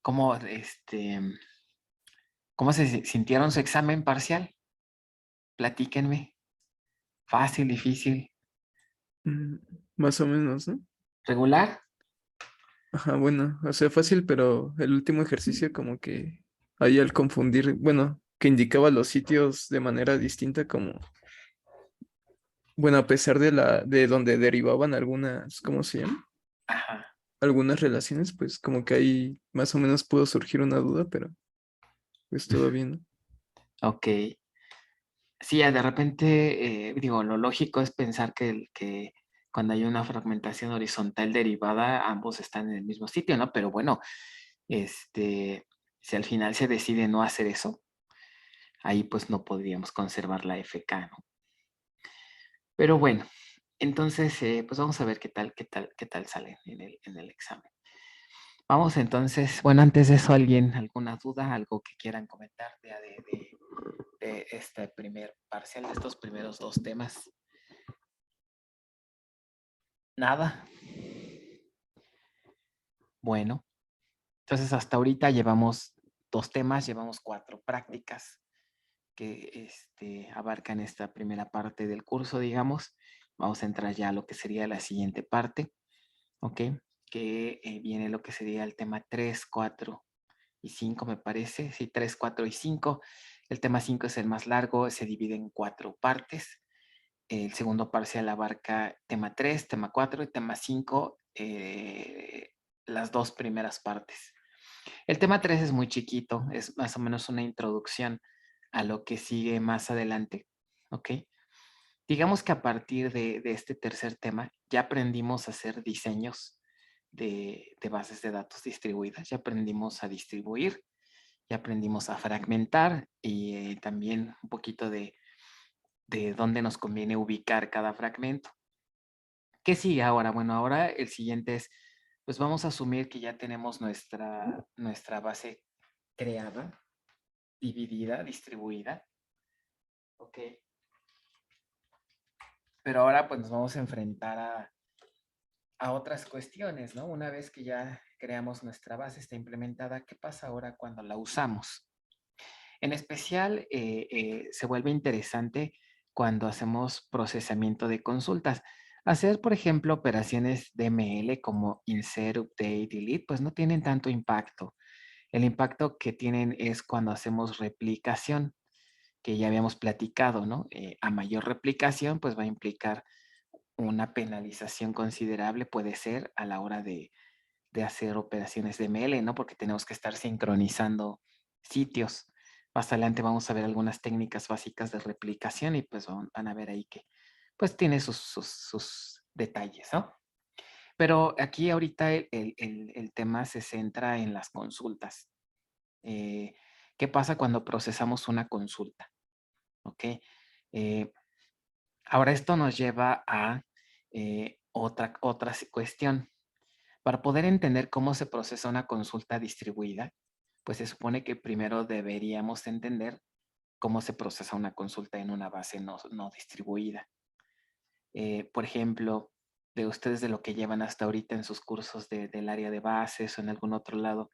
¿Cómo, cómo se sintieron su examen parcial? Platíquenme. Fácil, difícil, Mm, Más o menos, ¿no? regular. Ajá, bueno, o sea, fácil, pero el último ejercicio como que ahí al confundir, bueno, que indicaba los sitios de manera distinta, como, bueno, a pesar de donde derivaban algunas, ¿cómo se llama? Ajá. Algunas relaciones, pues como que ahí más o menos pudo surgir una duda, pero pues todo bien, ¿no? Ok. Sí, de repente, digo, lo lógico es pensar que cuando hay una fragmentación horizontal derivada, ambos están en el mismo sitio, ¿no? Pero bueno, este, si al final se decide no hacer eso, ahí pues no podríamos conservar la FK, ¿no? Pero bueno, entonces, pues vamos a ver qué tal sale en el examen. Vamos entonces, bueno, antes de eso, ¿alguien, alguna duda, algo que quieran comentar de este primer parcial, de estos primeros dos temas? Nada. Bueno, entonces hasta ahorita llevamos dos temas, llevamos cuatro prácticas que abarcan esta primera parte del curso, digamos. Vamos a entrar ya a lo que sería la siguiente parte, ¿ok? Que viene lo que sería el tema 3, 4 y 5, me parece. Sí, 3, 4 y 5. El tema 5 es el más largo, se divide en cuatro partes. El segundo parcial abarca tema 3, tema 4 y tema 5, las dos primeras partes. El tema 3 es muy chiquito, es más o menos una introducción a lo que sigue más adelante, ¿ok? Digamos que a partir de este tercer tema ya aprendimos a hacer diseños de bases de datos distribuidas, ya aprendimos a distribuir, ya aprendimos a fragmentar y también un poquito de dónde nos conviene ubicar cada fragmento. ¿Qué sigue ahora? Bueno, ahora el siguiente es, pues vamos a asumir que ya tenemos nuestra base creada, dividida, distribuida, ¿ok? Pero ahora pues nos vamos a enfrentar a otras cuestiones, ¿no? Una vez que ya creamos nuestra base, está implementada, ¿qué pasa ahora cuando la usamos? En especial, se vuelve interesante cuando hacemos procesamiento de consultas. Hacer, por ejemplo, operaciones DML como insert, update, delete, pues no tienen tanto impacto. El impacto que tienen es cuando hacemos replicación, que ya habíamos platicado, ¿no? A mayor replicación, pues va a implicar una penalización considerable, puede ser a la hora de hacer operaciones de ML, ¿no? Porque tenemos que estar sincronizando sitios. Más adelante vamos a ver algunas técnicas básicas de replicación y pues van a ver ahí que pues tiene sus detalles, ¿no? Pero aquí ahorita el tema se centra en las consultas. Eh, ¿Qué pasa cuando procesamos una consulta? ¿Ok? Eh, Ahora esto nos lleva a otra cuestión. Para poder entender cómo se procesa una consulta distribuida, pues se supone que primero deberíamos entender cómo se procesa una consulta en una base no distribuida. Por ejemplo, de ustedes de lo que llevan hasta ahorita en sus cursos del área de bases o en algún otro lado,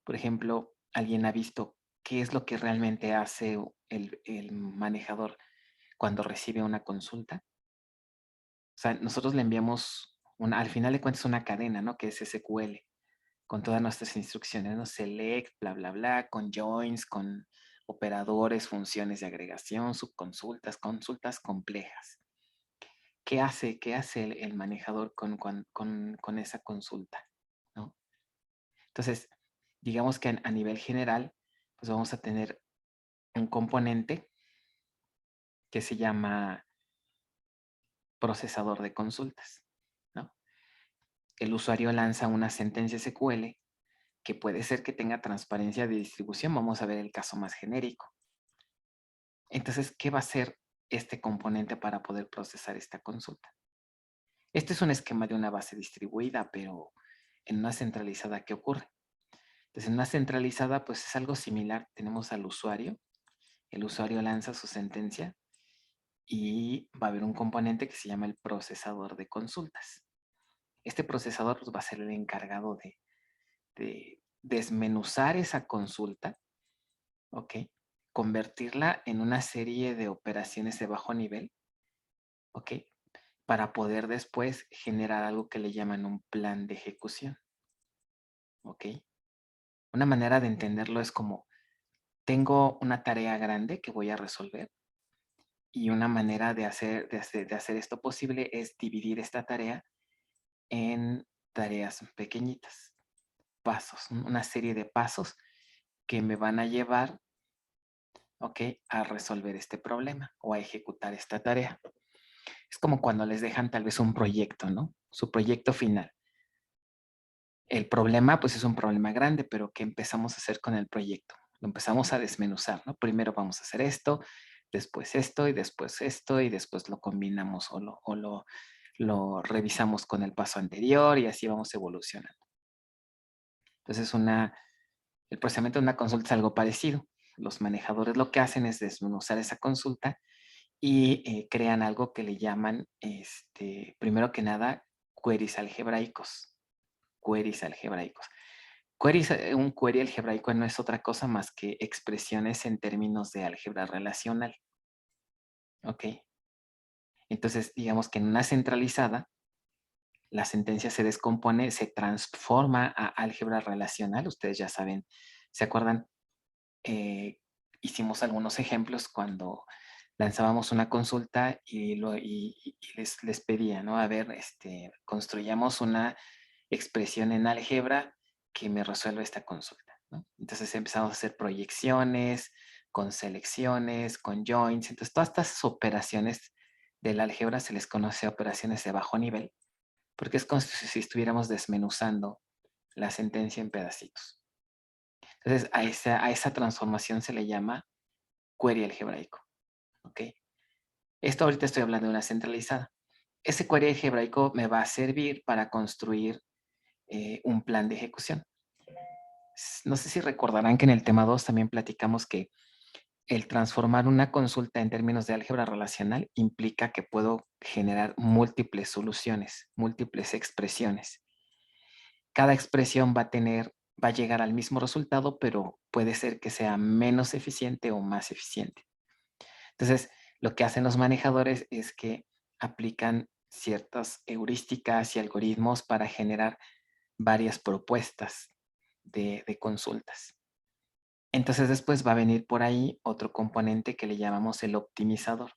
por ejemplo, alguien ha visto qué es lo que realmente hace el manejador cuando recibe una consulta. O sea, nosotros le enviamos al final de cuentas una cadena, ¿no? Que es SQL, con todas nuestras instrucciones, ¿no? Select, bla, bla, bla, con joins, con operadores, funciones de agregación, subconsultas, consultas complejas. Qué hace el manejador con esa consulta? ¿No? Entonces, digamos que a nivel general, pues vamos a tener un componente que se llama procesador de consultas, ¿no? El usuario lanza una sentencia SQL que puede ser que tenga transparencia de distribución. Vamos a ver el caso más genérico. Entonces, ¿qué va a hacer este componente para poder procesar esta consulta? Este es un esquema de una base distribuida, pero en una centralizada, ¿qué ocurre? Entonces, en una centralizada, pues es algo similar. Tenemos al usuario. El usuario lanza su sentencia y va a haber un componente que se llama el procesador de consultas. Este procesador pues, va a ser el encargado de desmenuzar esa consulta, ¿ok? Convertirla en una serie de operaciones de bajo nivel, ¿ok? Para poder después generar algo que le llaman un plan de ejecución, ¿ok? Una manera de entenderlo es como, tengo una tarea grande que voy a resolver y una manera de hacer esto posible es dividir esta tarea en tareas pequeñitas, pasos, una serie de pasos que me van a llevar, ¿ok? A resolver este problema o a ejecutar esta tarea. Es como cuando les dejan tal vez un proyecto, ¿no? Su proyecto final. El problema, pues es un problema grande, pero ¿qué empezamos a hacer con el proyecto? Lo empezamos a desmenuzar, ¿no? Primero vamos a hacer esto, después esto y después lo combinamos lo revisamos con el paso anterior y así vamos evolucionando. Entonces, el procesamiento de una consulta es algo parecido. Los manejadores lo que hacen es desmenuzar esa consulta y crean algo que le llaman, primero que nada, queries algebraicos. Queries algebraicos. Un query algebraico no es otra cosa más que expresiones en términos de álgebra relacional. ¿Ok? Entonces, digamos que en una centralizada, la sentencia se descompone, se transforma a álgebra relacional. Ustedes ya saben, ¿se acuerdan? Hicimos algunos ejemplos cuando lanzábamos una consulta y les pedía, ¿no? A ver, construyamos una expresión en álgebra que me resuelva esta consulta, ¿no? Entonces empezamos a hacer proyecciones, con selecciones, con joins. Entonces todas estas operaciones del álgebra se les conoce operaciones de bajo nivel, porque es como si estuviéramos desmenuzando la sentencia en pedacitos. Entonces a esa transformación se le llama query algebraico, ¿ok? Esto ahorita estoy hablando de una centralizada. Ese query algebraico me va a servir para construir un plan de ejecución. No sé si recordarán que en el tema 2 también platicamos que el transformar una consulta en términos de álgebra relacional implica que puedo generar múltiples soluciones, múltiples expresiones. Cada expresión va a llegar al mismo resultado, pero puede ser que sea menos eficiente o más eficiente. Entonces, lo que hacen los manejadores es que aplican ciertas heurísticas y algoritmos para generar varias propuestas de consultas. Entonces después va a venir por ahí otro componente que le llamamos el optimizador.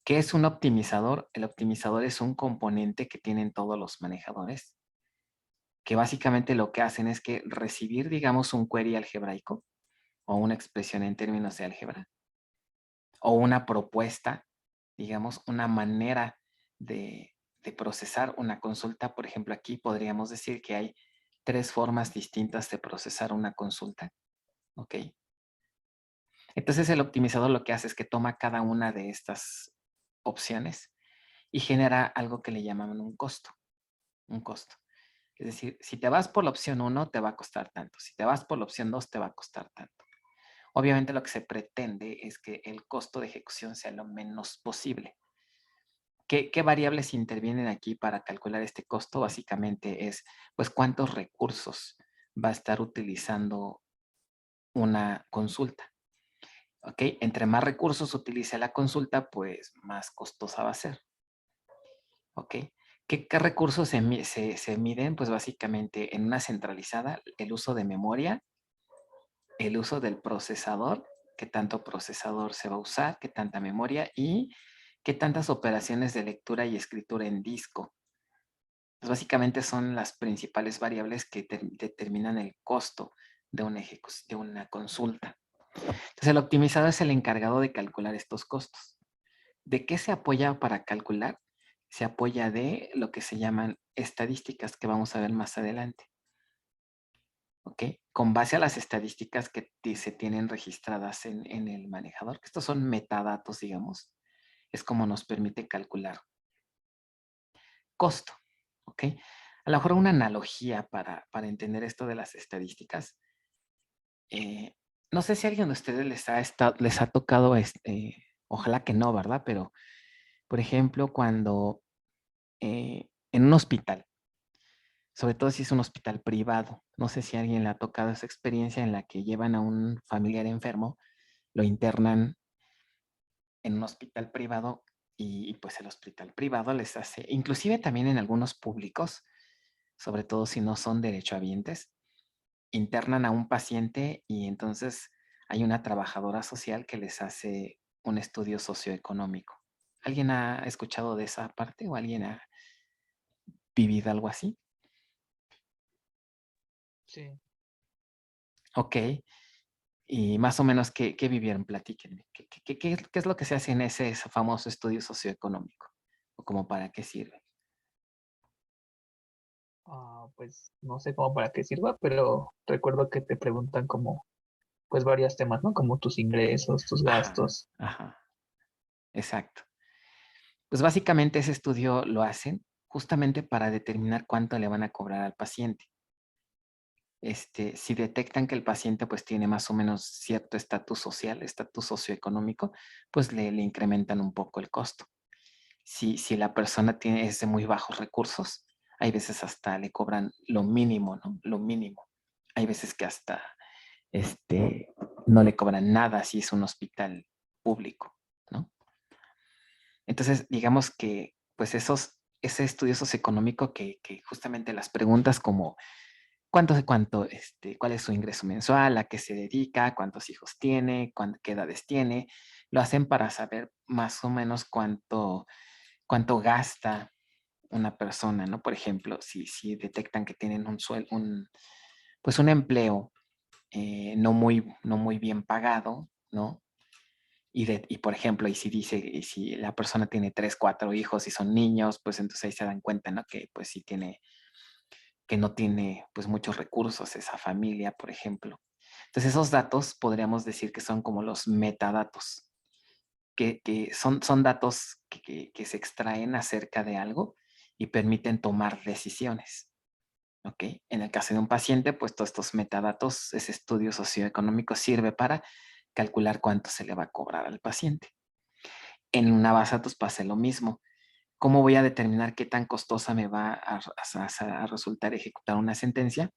¿Qué es un optimizador? El optimizador es un componente que tienen todos los manejadores, que básicamente lo que hacen es que recibir, digamos, un query algebraico o una expresión en términos de álgebra o una propuesta, digamos, una manera de procesar una consulta. Por ejemplo, aquí podríamos decir que hay 3 formas distintas de procesar una consulta. ¿Ok? Entonces el optimizador lo que hace es que toma cada una de estas opciones y genera algo que le llaman un costo. Un costo. Es decir, si te vas por la opción 1 te va a costar tanto. Si te vas por la opción 2 te va a costar tanto. Obviamente lo que se pretende es que el costo de ejecución sea lo menos posible. ¿Qué variables intervienen aquí para calcular este costo? Básicamente es, pues, cuántos recursos va a estar utilizando una consulta. ¿Ok? Entre más recursos utilice la consulta, pues más costosa va a ser. ¿Ok? ¿Qué recursos se miden? Pues básicamente en una centralizada, el uso de memoria, el uso del procesador, qué tanto procesador se va a usar, qué tanta memoria y qué tantas operaciones de lectura y escritura en disco. Pues básicamente son las principales variables que determinan el costo de una consulta. Entonces el optimizador es el encargado de calcular estos costos. ¿De qué se apoya para calcular? Se apoya de lo que se llaman estadísticas que vamos a ver más adelante. ¿Ok? Con base a las estadísticas que se tienen registradas en el manejador, que estos son metadatos, digamos, es como nos permite calcular costo. ¿Ok? A lo mejor una analogía para entender esto de las estadísticas. No sé si a alguien de ustedes les ha tocado, ojalá que no, ¿verdad? Pero, por ejemplo, cuando en un hospital sobre todo si es un hospital privado. No sé si a alguien le ha tocado esa experiencia en la que llevan a un familiar enfermo, lo internan en un hospital privado y pues el hospital privado les hace, inclusive también en algunos públicos, sobre todo si no son derechohabientes, internan a un paciente y entonces hay una trabajadora social que les hace un estudio socioeconómico. ¿Alguien ha escuchado de esa parte o alguien ha vivido algo así? Sí. Ok. Y más o menos, ¿qué vivieron? Platíquenme. ¿Qué es lo que se hace en ese famoso estudio socioeconómico? ¿O como para qué sirve? Pues no sé cómo para qué sirva, pero recuerdo que te preguntan como, pues varios temas, ¿no? Como tus ingresos, tus Ajá, gastos. ajá, exacto. Pues básicamente ese estudio lo hacen justamente para determinar cuánto le van a cobrar al paciente. Si detectan que el paciente pues tiene más o menos cierto estatus social, estatus socioeconómico, pues le incrementan un poco el costo. Si la persona es de muy bajos recursos, hay veces hasta le cobran lo mínimo, ¿no? Lo mínimo. Hay veces que hasta no le cobran nada si es un hospital público, ¿no? Entonces, digamos que pues ese estudio socioeconómico que justamente las preguntas como cuál es su ingreso mensual, a qué se dedica, cuántos hijos tiene, qué edades tiene, lo hacen para saber más o menos cuánto gasta una persona, ¿no? Por ejemplo, si detectan que tienen pues un empleo no muy bien pagado, ¿no? Y por ejemplo, y si la persona tiene 3, 4 hijos y son niños, pues entonces ahí se dan cuenta, ¿no? Que pues sí que no tiene pues muchos recursos esa familia, por ejemplo. Entonces esos datos podríamos decir que son como los metadatos, que son datos que se extraen acerca de algo y permiten tomar decisiones. ¿Ok? En el caso de un paciente, pues todos estos metadatos, ese estudio socioeconómico sirve para calcular cuánto se le va a cobrar al paciente. En una base de datos pasa lo mismo. ¿Cómo voy a determinar qué tan costosa me va a resultar ejecutar una sentencia?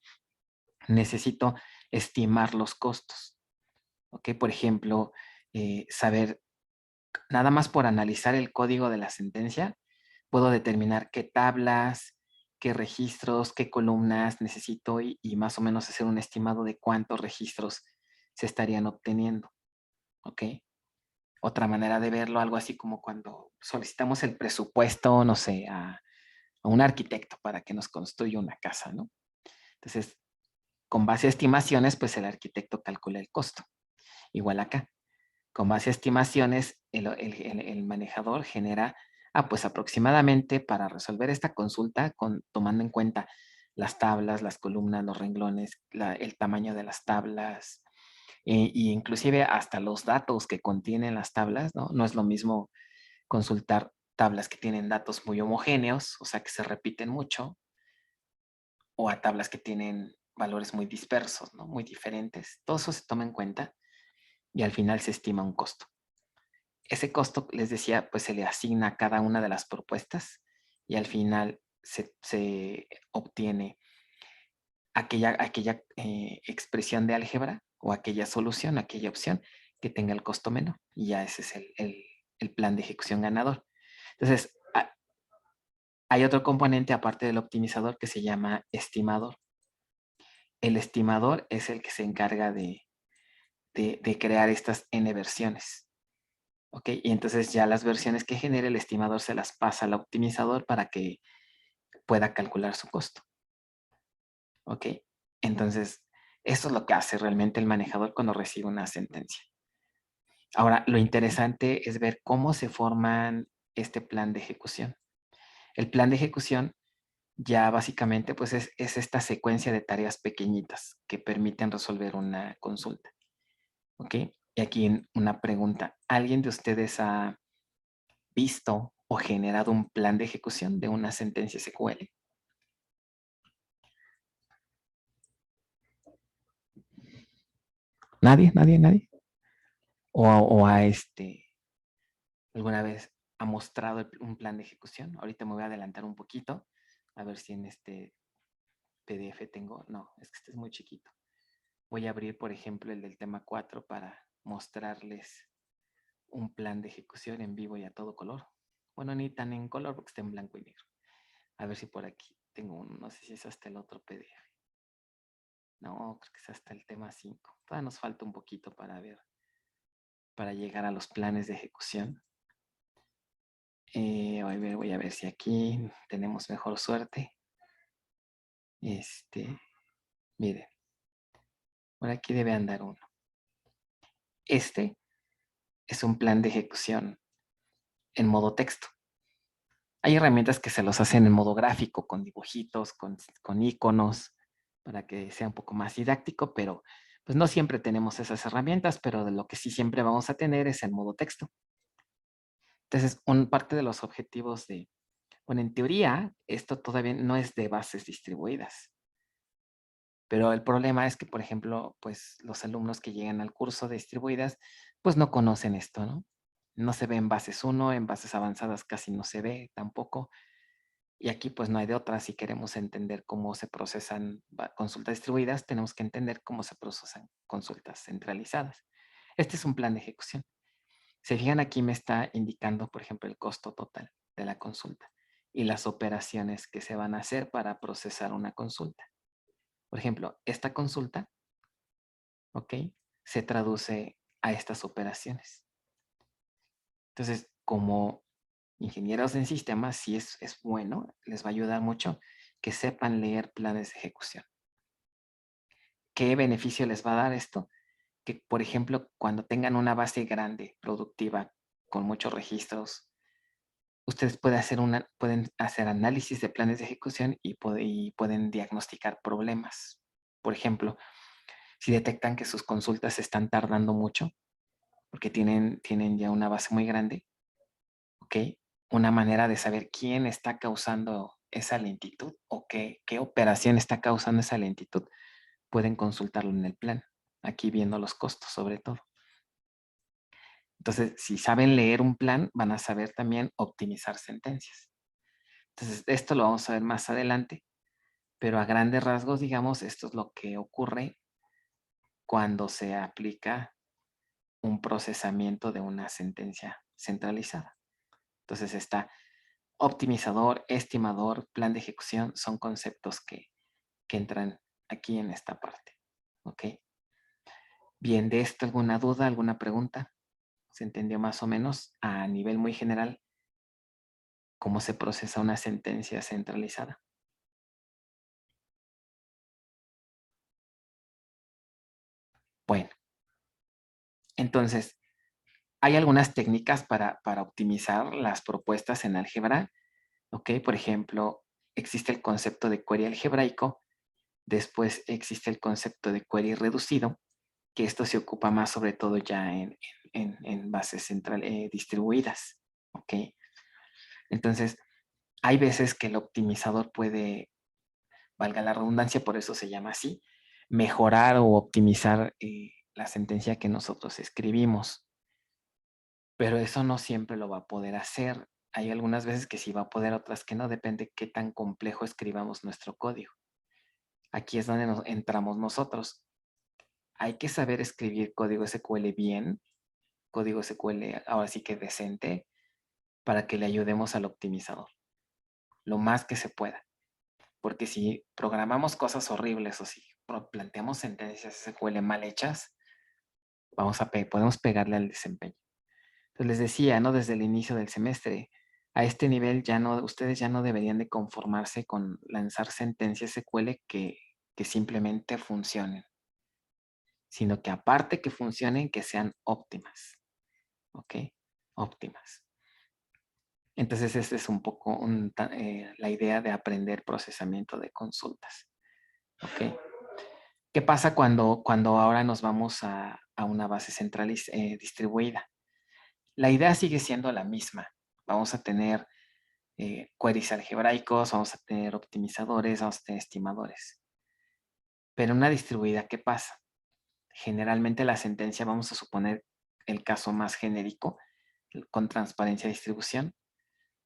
Necesito estimar los costos. ¿Ok? Por ejemplo, saber, nada más por analizar el código de la sentencia, puedo determinar qué tablas, qué registros, qué columnas necesito y más o menos hacer un estimado de cuántos registros se estarían obteniendo. ¿Ok? Otra manera de verlo, algo así como cuando solicitamos el presupuesto, no sé, a un arquitecto para que nos construya una casa, ¿no? Entonces, con base a estimaciones, pues el arquitecto calcula el costo. Igual acá, con base a estimaciones, el manejador genera, pues aproximadamente para resolver esta consulta, tomando en cuenta las tablas, las columnas, los renglones, el tamaño de las tablas, y inclusive hasta los datos que contienen las tablas, ¿no? No es lo mismo consultar tablas que tienen datos muy homogéneos, o sea, que se repiten mucho, o a tablas que tienen valores muy dispersos, ¿no? Muy diferentes. Todo eso se toma en cuenta y al final se estima un costo. Ese costo, les decía, pues se le asigna a cada una de las propuestas y al final se obtiene aquella expresión de álgebra o aquella solución, aquella opción que tenga el costo menor. Y ya ese es el plan de ejecución ganador. Entonces, hay otro componente aparte del optimizador que se llama estimador. El estimador es el que se encarga de crear estas n versiones. ¿Ok? Y entonces ya las versiones que genere el estimador se las pasa al optimizador para que pueda calcular su costo. ¿Ok? Entonces, eso es lo que hace realmente el manejador cuando recibe una sentencia. Ahora, lo interesante es ver cómo se forman este plan de ejecución. El plan de ejecución ya básicamente pues es esta secuencia de tareas pequeñitas que permiten resolver una consulta. ¿Ok? Y aquí una pregunta. ¿Alguien de ustedes ha visto o generado un plan de ejecución de una sentencia SQL? ¿Nadie? ¿Nadie? ¿Nadie? ¿O alguna vez ha mostrado un plan de ejecución? Ahorita me voy a adelantar un poquito a ver si en PDF tengo. No, es que este es muy chiquito. Voy a abrir, por ejemplo, el del tema 4 para mostrarles un plan de ejecución en vivo y a todo color. Bueno, ni tan en color porque está en blanco y negro. A ver si por aquí tengo uno. No sé si es hasta el otro PDF. No, creo que es hasta el tema 5. Todavía nos falta un poquito para ver, para llegar a los planes de ejecución. Voy a ver si aquí tenemos mejor suerte. Miren, por aquí debe andar uno. Este es un plan de ejecución en modo texto. Hay herramientas que se los hacen en modo gráfico, con dibujitos, con iconos, para que sea un poco más didáctico, pero pues no siempre tenemos esas herramientas, pero de lo que sí siempre vamos a tener es el modo texto. Entonces, parte de los objetivos bueno, en teoría, esto todavía no es de bases distribuidas. Pero el problema es que, por ejemplo, pues los alumnos que llegan al curso de distribuidas, pues no conocen esto, ¿no? No se ve en bases 1, en bases avanzadas casi no se ve tampoco. Y aquí pues no hay de otra. Si queremos entender cómo se procesan consultas distribuidas, tenemos que entender cómo se procesan consultas centralizadas. Este es un plan de ejecución. Se fijan, aquí me está indicando, por ejemplo, el costo total de la consulta y las operaciones que se van a hacer para procesar una consulta. Por ejemplo, esta consulta, ¿ok? Se traduce a estas operaciones. Entonces, como ingenieros en sistemas, sí es bueno, les va a ayudar mucho que sepan leer planes de ejecución. ¿Qué beneficio les va a dar esto? Que, por ejemplo, cuando tengan una base grande, productiva, con muchos registros, ustedes pueden hacer análisis de planes de ejecución y pueden diagnosticar problemas. Por ejemplo, si detectan que sus consultas se están tardando mucho, porque tienen ya una base muy grande, ¿ok? Una manera de saber quién está causando esa lentitud o qué operación está causando esa lentitud, pueden consultarlo en el plan, aquí viendo los costos sobre todo. Entonces, si saben leer un plan, van a saber también optimizar sentencias. Entonces, esto lo vamos a ver más adelante, pero a grandes rasgos, digamos, esto es lo que ocurre cuando se aplica un procesamiento de una sentencia centralizada. Entonces, está optimizador, estimador, plan de ejecución, son conceptos que entran aquí en esta parte. ¿Ok? Bien, ¿de esto alguna duda, alguna pregunta? ¿Se entendió más o menos a nivel muy general cómo se procesa una sentencia centralizada? Bueno, entonces, hay algunas técnicas para optimizar las propuestas en álgebra. ¿Ok? Por ejemplo, existe el concepto de query algebraico. Después existe el concepto de query reducido, que esto se ocupa más sobre todo ya en bases distribuidas. ¿Ok? Entonces, hay veces que el optimizador puede, valga la redundancia, por eso se llama así, mejorar o optimizar la sentencia que nosotros escribimos. Pero eso no siempre lo va a poder hacer. Hay algunas veces que sí va a poder, otras que no, depende qué tan complejo escribamos nuestro código. Aquí es donde entramos nosotros. Hay que saber escribir código SQL bien, código SQL ahora sí que decente, para que le ayudemos al optimizador, lo más que se pueda. Porque si programamos cosas horribles o si planteamos sentencias SQL mal hechas, podemos pegarle al desempeño. Entonces les decía, ¿no? Desde el inicio del semestre, a este nivel ustedes ya no deberían de conformarse con lanzar sentencias SQL que simplemente funcionen, sino que aparte que funcionen, que sean óptimas. ¿Ok? Óptimas. Entonces, esa es un poco la idea de aprender procesamiento de consultas. ¿Ok? ¿Qué pasa cuando ahora nos vamos a una base central distribuida? La idea sigue siendo la misma. Vamos a tener queries algebraicos, vamos a tener optimizadores, vamos a tener estimadores. Pero en una distribuida, ¿qué pasa? Generalmente la sentencia, vamos a suponer el caso más genérico, con transparencia de distribución.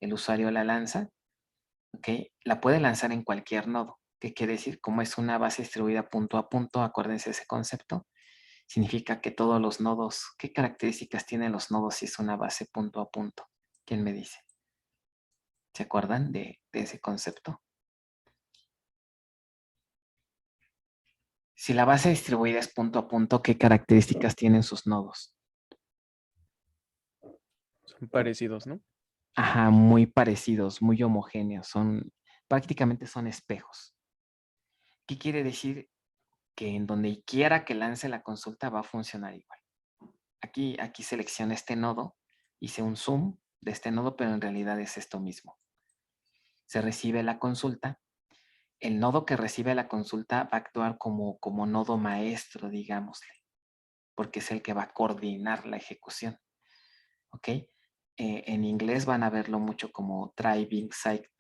El usuario la lanza, ¿ok? La puede lanzar en cualquier nodo. ¿Qué quiere decir? Como es una base distribuida punto a punto, acuérdense de ese concepto, significa que todos los nodos, ¿qué características tienen los nodos si es una base punto a punto? ¿Quién me dice? ¿Se acuerdan de ese concepto? Si la base distribuida es punto a punto, ¿qué características tienen sus nodos? Son parecidos, ¿no? Ajá, muy parecidos, muy homogéneos, prácticamente son espejos. ¿Qué quiere decir? Que en donde quiera que lance la consulta va a funcionar igual. Aquí selecciono este nodo, hice un zoom de este nodo, pero en realidad es esto mismo. Se recibe la consulta. El nodo que recibe la consulta va a actuar como nodo maestro, digámosle, porque es el que va a coordinar la ejecución. ¿Ok? En inglés van a verlo mucho como driving site.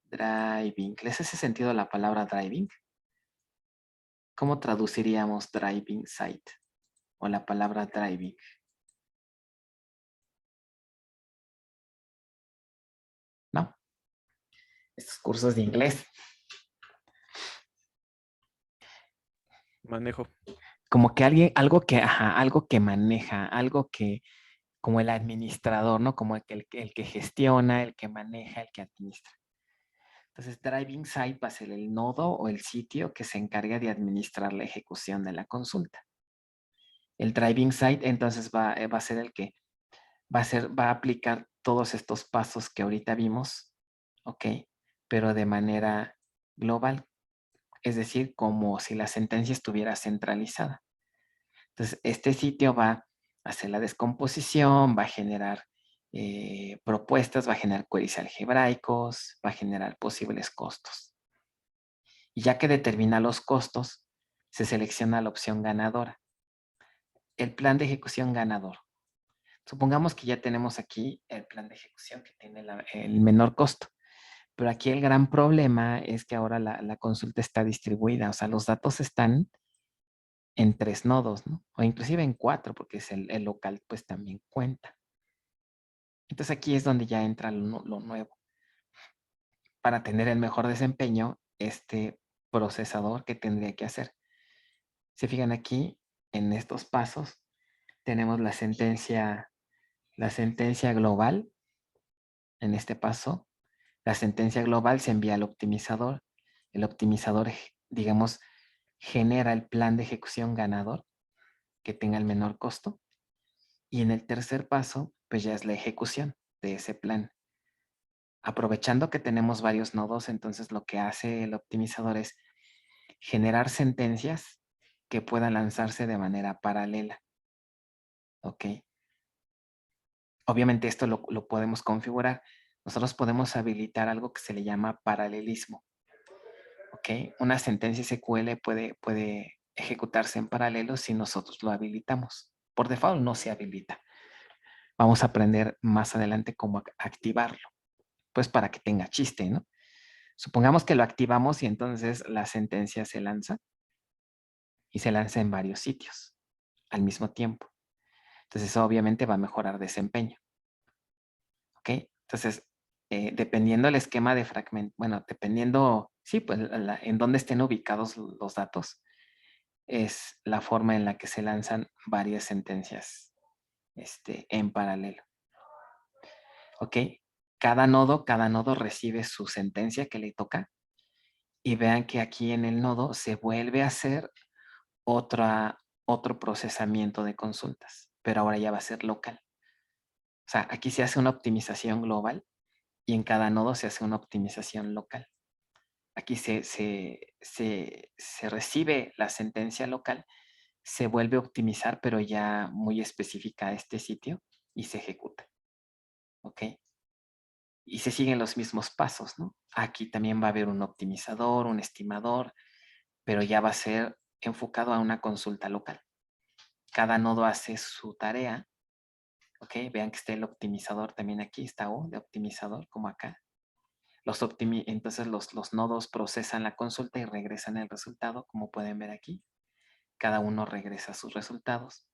Driving. ¿Les hace sentido la palabra driving? ¿Cómo traduciríamos driving site? O la palabra driving. ¿No? Estos cursos de inglés. Manejo. Como que algo que maneja, algo que, como el administrador, ¿no? Como el que gestiona, el que maneja, el que administra. Entonces, driving site va a ser el nodo o el sitio que se encarga de administrar la ejecución de la consulta. El driving site, entonces, va a ser el que va a aplicar todos estos pasos que ahorita vimos, ¿ok? Pero de manera global, es decir, como si la sentencia estuviera centralizada. Entonces, este sitio va a hacer la descomposición, va a generar propuestas, va a generar queries algebraicos, va a generar posibles costos. Y ya que determina los costos, se selecciona la opción ganadora. El plan de ejecución ganador. Supongamos que ya tenemos aquí el plan de ejecución que tiene el menor costo. Pero aquí el gran problema es que ahora la consulta está distribuida. O sea, los datos están en 3 nodos, ¿no? O inclusive en 4, porque es el local, pues también cuenta. Entonces aquí es donde ya entra lo nuevo. Para tener el mejor desempeño, este procesador, ¿qué tendría que hacer? Se fijan aquí, en estos pasos, tenemos la sentencia global. En este paso, la sentencia global se envía al optimizador. El optimizador, digamos, genera el plan de ejecución ganador que tenga el menor costo. Y en el tercer paso, pues ya es la ejecución de ese plan. Aprovechando que tenemos varios nodos, entonces lo que hace el optimizador es generar sentencias que puedan lanzarse de manera paralela. ¿Ok? Obviamente esto lo podemos configurar. Nosotros podemos habilitar algo que se le llama paralelismo. ¿Ok? Una sentencia SQL puede ejecutarse en paralelo si nosotros lo habilitamos. Por default no se habilita. Vamos a aprender más adelante cómo activarlo. Pues para que tenga chiste, ¿no? Supongamos que lo activamos y entonces la sentencia se lanza y se lanza en varios sitios al mismo tiempo. Entonces eso obviamente va a mejorar desempeño. ¿Ok? Entonces, dependiendo del esquema de fragmento, bueno, dependiendo, sí, pues en dónde estén ubicados los datos, es la forma en la que se lanzan varias sentencias en paralelo. ¿Ok? Cada nodo recibe su sentencia que le toca y vean que aquí en el nodo se vuelve a hacer otro procesamiento de consultas, pero ahora ya va a ser local. O sea, aquí se hace una optimización global y en cada nodo se hace una optimización local. Aquí se recibe la sentencia local, se vuelve a optimizar, pero ya muy específica a este sitio y se ejecuta. ¿Ok? Y se siguen los mismos pasos, ¿no? Aquí también va a haber un optimizador, un estimador, pero ya va a ser enfocado a una consulta local. Cada nodo hace su tarea. ¿Ok? Vean que está el optimizador también aquí, está O de optimizador, como acá. Entonces los nodos procesan la consulta y regresan el resultado, como pueden ver aquí. Cada uno regresa sus resultados.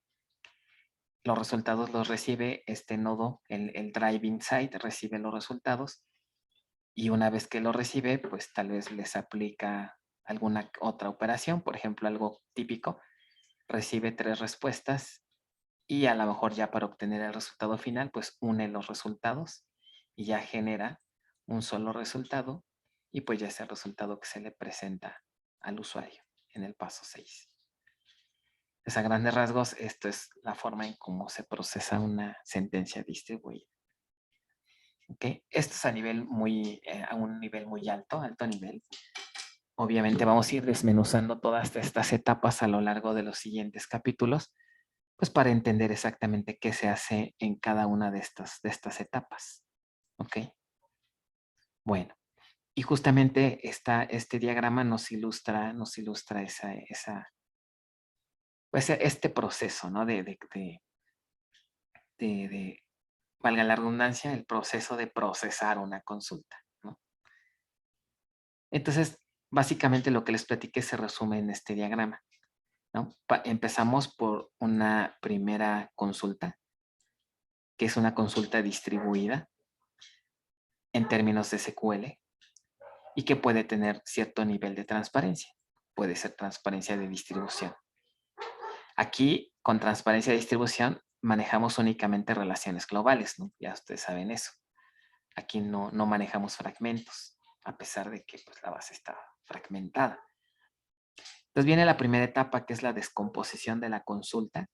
Los resultados los recibe este nodo, el driving site recibe los resultados y una vez que lo recibe, pues tal vez les aplica alguna otra operación, por ejemplo, algo típico, recibe 3 respuestas y a lo mejor ya para obtener el resultado final, pues une los resultados y ya genera un solo resultado y pues ya es el resultado que se le presenta al usuario en el paso 6. Pues a grandes rasgos, esto es la forma en cómo se procesa una sentencia distribuida. ¿Okay? Esto es a un nivel muy alto nivel. Obviamente vamos a ir desmenuzando todas estas etapas a lo largo de los siguientes capítulos, pues para entender exactamente qué se hace en cada una de estas etapas. ¿Ok? Bueno, y justamente este diagrama nos ilustra pues este proceso, ¿no? Valga la redundancia, el proceso de procesar una consulta, ¿no? Entonces, básicamente lo que les platiqué se resume en este diagrama, ¿no? Empezamos por una primera consulta, que es una consulta distribuida en términos de SQL y que puede tener cierto nivel de transparencia. Puede ser transparencia de distribución. Aquí, con transparencia de distribución, manejamos únicamente relaciones globales, ¿no? Ya ustedes saben eso. Aquí no manejamos fragmentos, a pesar de que pues, la base está fragmentada. Entonces viene la primera etapa, que es la descomposición de la consulta.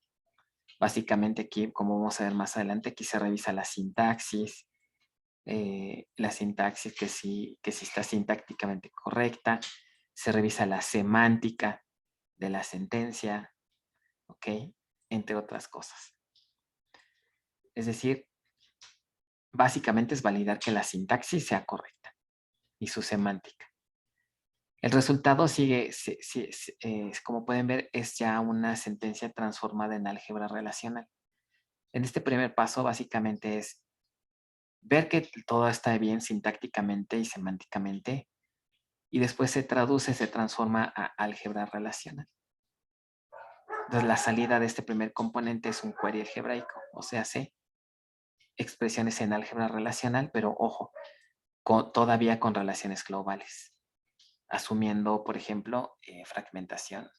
Básicamente aquí, como vamos a ver más adelante, aquí se revisa la sintaxis que sí está sintácticamente correcta. Se revisa la semántica de la sentencia, ¿ok? Entre otras cosas. Es decir, básicamente es validar que la sintaxis sea correcta y su semántica. El resultado como pueden ver, es ya una sentencia transformada en álgebra relacional. En este primer paso, básicamente es ver que todo está bien sintácticamente y semánticamente, y después se transforma a álgebra relacional. Entonces, la salida de este primer componente es un query algebraico, o sea, expresiones en álgebra relacional, pero ojo, todavía con relaciones globales, asumiendo, por ejemplo, fragmentación,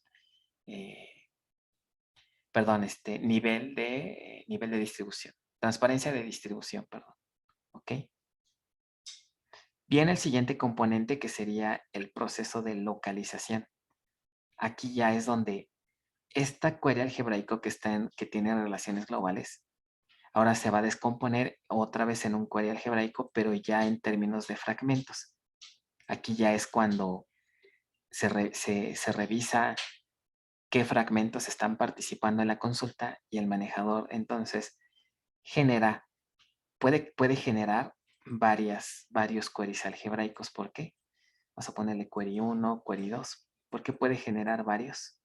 nivel de distribución, transparencia de distribución, perdón. ¿Ok? Viene el siguiente componente, que sería el proceso de localización. Aquí ya es donde esta query algebraico que tiene relaciones globales, ahora se va a descomponer otra vez en un query algebraico, pero ya en términos de fragmentos. Aquí ya es cuando se revisa qué fragmentos están participando en la consulta y el manejador entonces puede generar varios queries algebraicos. ¿Por qué? Vamos a ponerle query 1, query 2. ¿Por qué puede generar varios?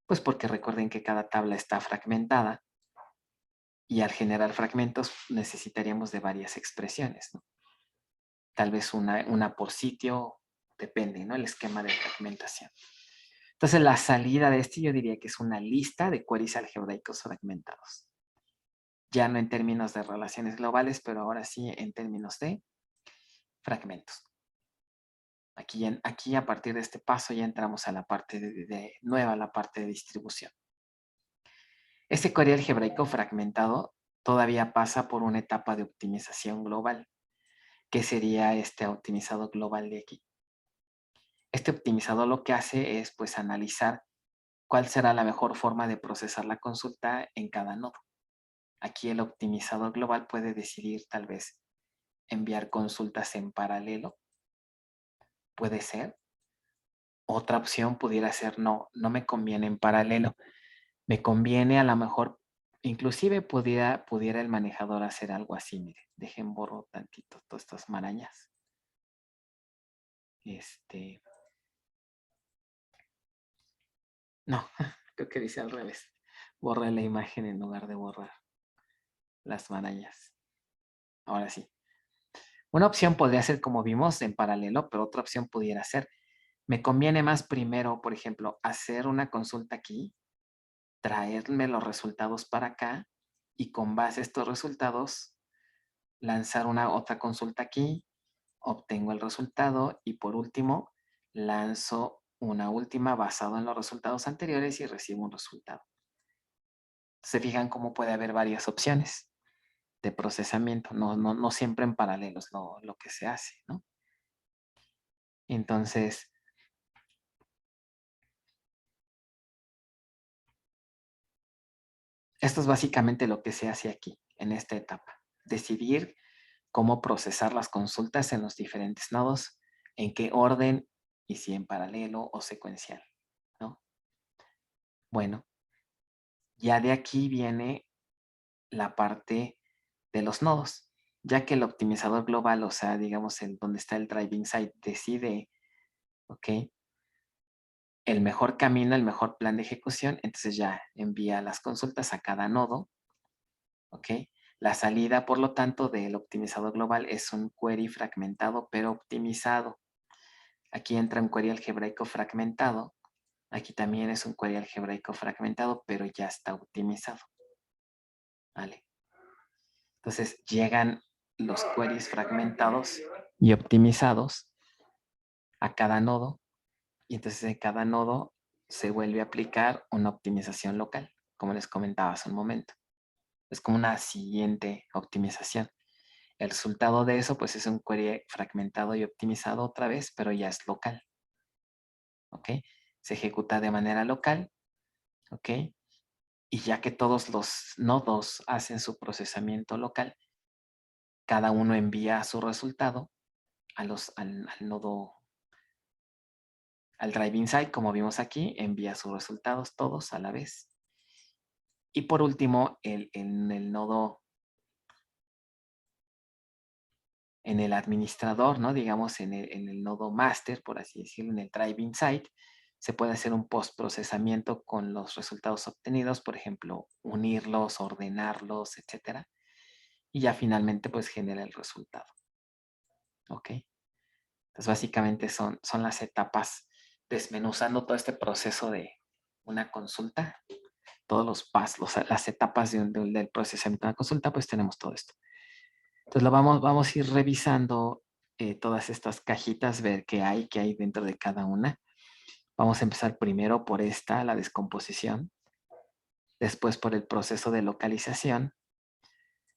Pues porque recuerden que cada tabla está fragmentada y al generar fragmentos necesitaríamos de varias expresiones, ¿no? Tal vez una por sitio, depende, ¿no? El esquema de fragmentación. Entonces, la salida de yo diría que es una lista de queries algebraicos fragmentados. Ya no en términos de relaciones globales, pero ahora sí en términos de fragmentos. Aquí a partir de este paso ya entramos a la parte la parte de distribución. Este query algebraico fragmentado todavía pasa por una etapa de optimización global, que sería este optimizado global de aquí. Este optimizador lo que hace es pues analizar cuál será la mejor forma de procesar la consulta en cada nodo. Aquí el optimizador global puede decidir tal vez enviar consultas en paralelo. Puede ser. Otra opción pudiera ser no me conviene en paralelo. Me conviene a lo mejor, inclusive pudiera el manejador hacer algo así. Mire, dejen borro tantito todas estas marañas. No, creo que dice al revés. Borré la imagen en lugar de borrar las marañas. Ahora sí. Una opción podría ser, como vimos, en paralelo, pero otra opción pudiera ser, me conviene más primero, por ejemplo, hacer una consulta aquí, traerme los resultados para acá y con base a estos resultados lanzar otra consulta aquí, obtengo el resultado y por último lanzo una última basado en los resultados anteriores y recibo un resultado. Se fijan cómo puede haber varias opciones de procesamiento, no siempre en paralelo es lo que se hace, ¿no? Entonces, esto es básicamente lo que se hace aquí, en esta etapa. Decidir cómo procesar las consultas en los diferentes nodos, en qué orden y si en paralelo o secuencial, ¿no? Bueno, ya de aquí viene la parte de los nodos, ya que el optimizador global, o sea, digamos, en donde está el driving site, decide, ¿ok? El mejor camino, el mejor plan de ejecución, entonces ya envía las consultas a cada nodo, ¿ok? La salida, por lo tanto, del optimizador global es un query fragmentado pero optimizado. Aquí entra un query algebraico fragmentado. Aquí también es un query algebraico fragmentado, pero ya está optimizado. ¿Vale? Entonces llegan los queries fragmentados y optimizados a cada nodo. Y entonces en cada nodo se vuelve a aplicar una optimización local, como les comentaba hace un momento. Es como una siguiente optimización. El resultado de eso, pues, es un query fragmentado y optimizado otra vez, pero ya es local. ¿Ok? Se ejecuta de manera local. ¿Ok? Y ya que todos los nodos hacen su procesamiento local, cada uno envía su resultado al nodo, al driving site, como vimos aquí, envía sus resultados todos a la vez. Y por último, en el nodo, en el administrador, ¿no? Digamos, en el nodo master, por así decirlo, en el driving site, se puede hacer un post-procesamiento con los resultados obtenidos, por ejemplo, unirlos, ordenarlos, etcétera. Y ya finalmente, pues, genera el resultado. ¿Ok? Entonces, básicamente son las etapas, desmenuzando todo este proceso de una consulta, todos los pasos, las etapas del procesamiento de una consulta, pues tenemos todo esto. Entonces, vamos a ir revisando todas estas cajitas, ver qué hay dentro de cada una. Vamos a empezar primero por esta, la descomposición, después por el proceso de localización,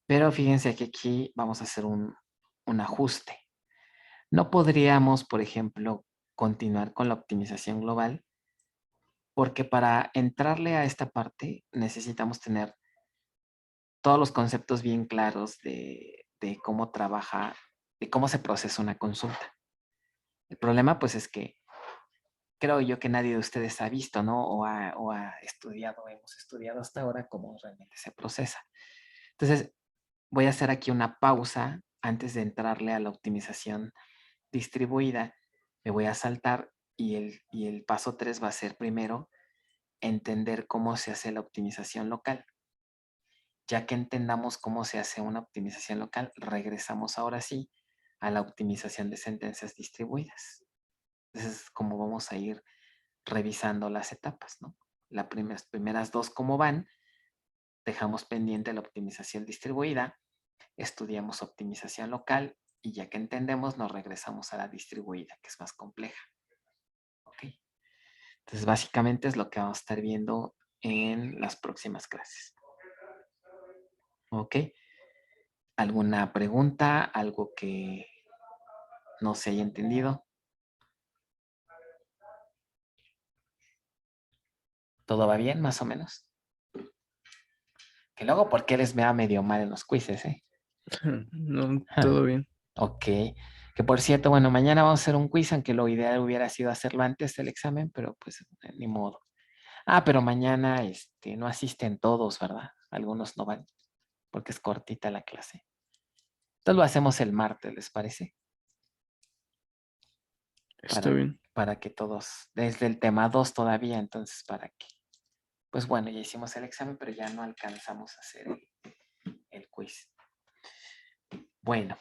pero fíjense que aquí vamos a hacer un ajuste. No podríamos, por ejemplo, continuar con la optimización global, porque para entrarle a esta parte necesitamos tener todos los conceptos bien claros de cómo trabaja, de cómo se procesa una consulta. El problema, pues, es que creo yo que nadie de ustedes ha visto, ¿no? O ha estudiado, hemos estudiado hasta ahora cómo realmente se procesa. Entonces, voy a hacer aquí una pausa antes de entrarle a la optimización distribuida. Me voy a saltar y el paso 3 va a ser primero entender cómo se hace la optimización local. Ya que entendamos cómo se hace una optimización local, regresamos ahora sí a la optimización de sentencias distribuidas. Entonces es como vamos a ir revisando las etapas, ¿no? Las primeras dos, cómo van, dejamos pendiente la optimización distribuida, estudiamos optimización local y ya que entendemos, nos regresamos a la distribuida, que es más compleja. ¿Ok? Entonces, básicamente es lo que vamos a estar viendo en las próximas clases. ¿Ok? ¿Alguna pregunta? ¿Algo que no se haya entendido? ¿Todo va bien, más o menos? Que luego, ¿por qué les me va medio mal en los quizzes, eh? No, todo bien. Ok. Que por cierto, bueno, mañana vamos a hacer un quiz, aunque lo ideal hubiera sido hacerlo antes del examen, pero pues ni modo. Ah, pero mañana no asisten todos, ¿verdad? Algunos no van, porque es cortita la clase. Entonces lo hacemos el martes, ¿les parece? Está bien. Para que todos, desde el tema 2 todavía, entonces para que, pues bueno, ya hicimos el examen, pero ya no alcanzamos a hacer el quiz. Bueno,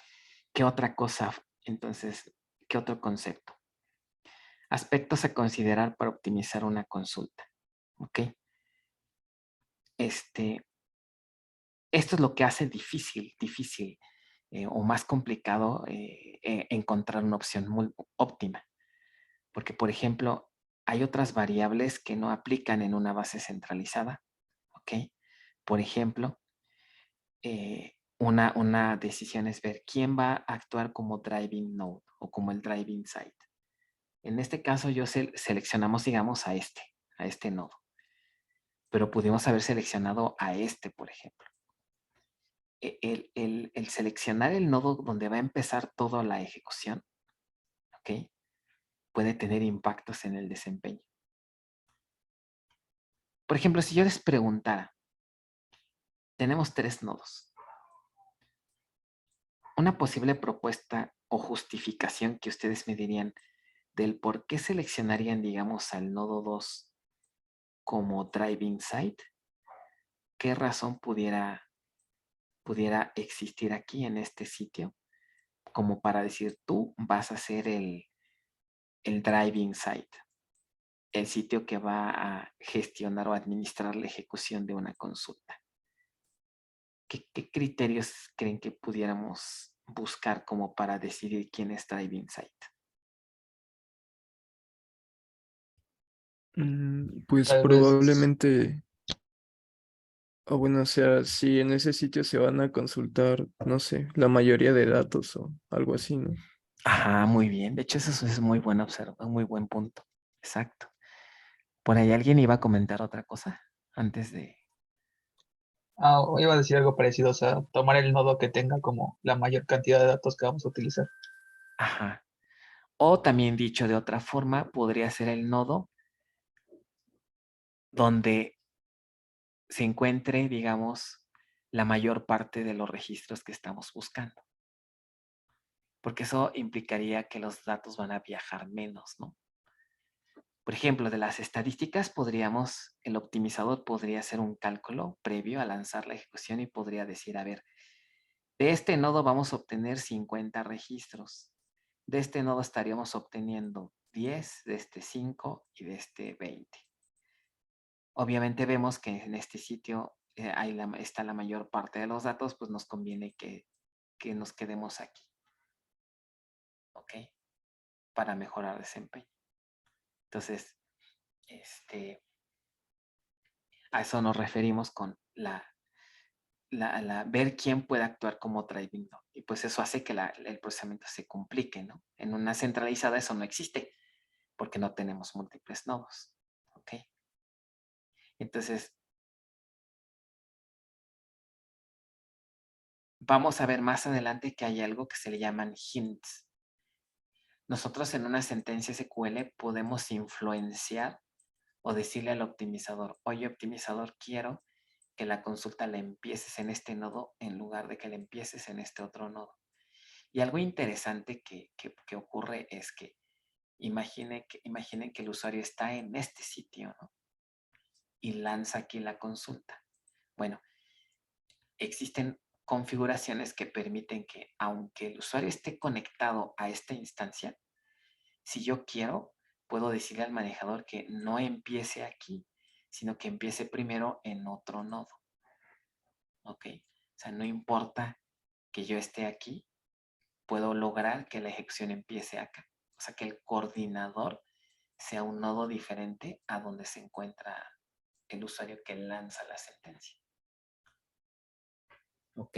¿qué otra cosa? Entonces, ¿qué otro concepto? Aspectos a considerar para optimizar una consulta. ¿Ok? Esto es lo que hace difícil o más complicado encontrar una opción muy óptima. Porque, por ejemplo, hay otras variables que no aplican en una base centralizada, ¿ok? Por ejemplo, una decisión es ver quién va a actuar como driving node o como el driving site. En este caso, seleccionamos, digamos, a este nodo. Pero pudimos haber seleccionado a este, por ejemplo. El seleccionar el nodo donde va a empezar toda la ejecución, ¿ok? Puede tener impactos en el desempeño. Por ejemplo, si yo les preguntara, tenemos 3 nodos. Una posible propuesta o justificación que ustedes me dirían del por qué seleccionarían, digamos, al nodo 2 como driving site, ¿qué razón pudiera existir aquí en este sitio como para decir tú vas a ser el driving site, el sitio que va a gestionar o administrar la ejecución de una consulta? ¿Qué criterios creen que pudiéramos buscar como para decidir quién es driving site? Pues Tal vez, probablemente, o bueno, o sea, si en ese sitio se van a consultar, no sé, la mayoría de datos o algo así, ¿no? Ajá, muy bien. De hecho, eso es muy buena observación, muy buen punto. Exacto. ¿Por ahí alguien iba a comentar otra cosa antes de... iba a decir algo parecido, o sea, tomar el nodo que tenga como la mayor cantidad de datos que vamos a utilizar. Ajá. O también dicho de otra forma, podría ser el nodo donde se encuentre, digamos, la mayor parte de los registros que estamos buscando. Porque eso implicaría que los datos van a viajar menos, ¿no? Por ejemplo, de las estadísticas el optimizador podría hacer un cálculo previo a lanzar la ejecución y podría decir, a ver, de este nodo vamos a obtener 50 registros. De este nodo estaríamos obteniendo 10, de este 5 y de este 20. Obviamente vemos que en este sitio está la mayor parte de los datos, pues nos conviene que nos quedemos aquí, ¿ok? Para mejorar desempeño. Entonces, a eso nos referimos con ver quién puede actuar como driving node. Y pues eso hace que el procesamiento se complique, ¿no? En una centralizada eso no existe porque no tenemos múltiples nodos, ¿ok? Entonces, vamos a ver más adelante que hay algo que se le llaman hints. Nosotros en una sentencia SQL podemos influenciar o decirle al optimizador, oye optimizador, quiero que la consulta la empieces en este nodo en lugar de que la empieces en este otro nodo. Y algo interesante que ocurre es que imaginen que el usuario está en este sitio, ¿no? Y lanza aquí la consulta. Bueno, existen configuraciones que permiten que aunque el usuario esté conectado a esta instancia, si yo quiero, puedo decirle al manejador que no empiece aquí, sino que empiece primero en otro nodo. ¿Ok? O sea, no importa que yo esté aquí, puedo lograr que la ejecución empiece acá. O sea, que el coordinador sea un nodo diferente a donde se encuentra el usuario que lanza la sentencia. ¿Ok?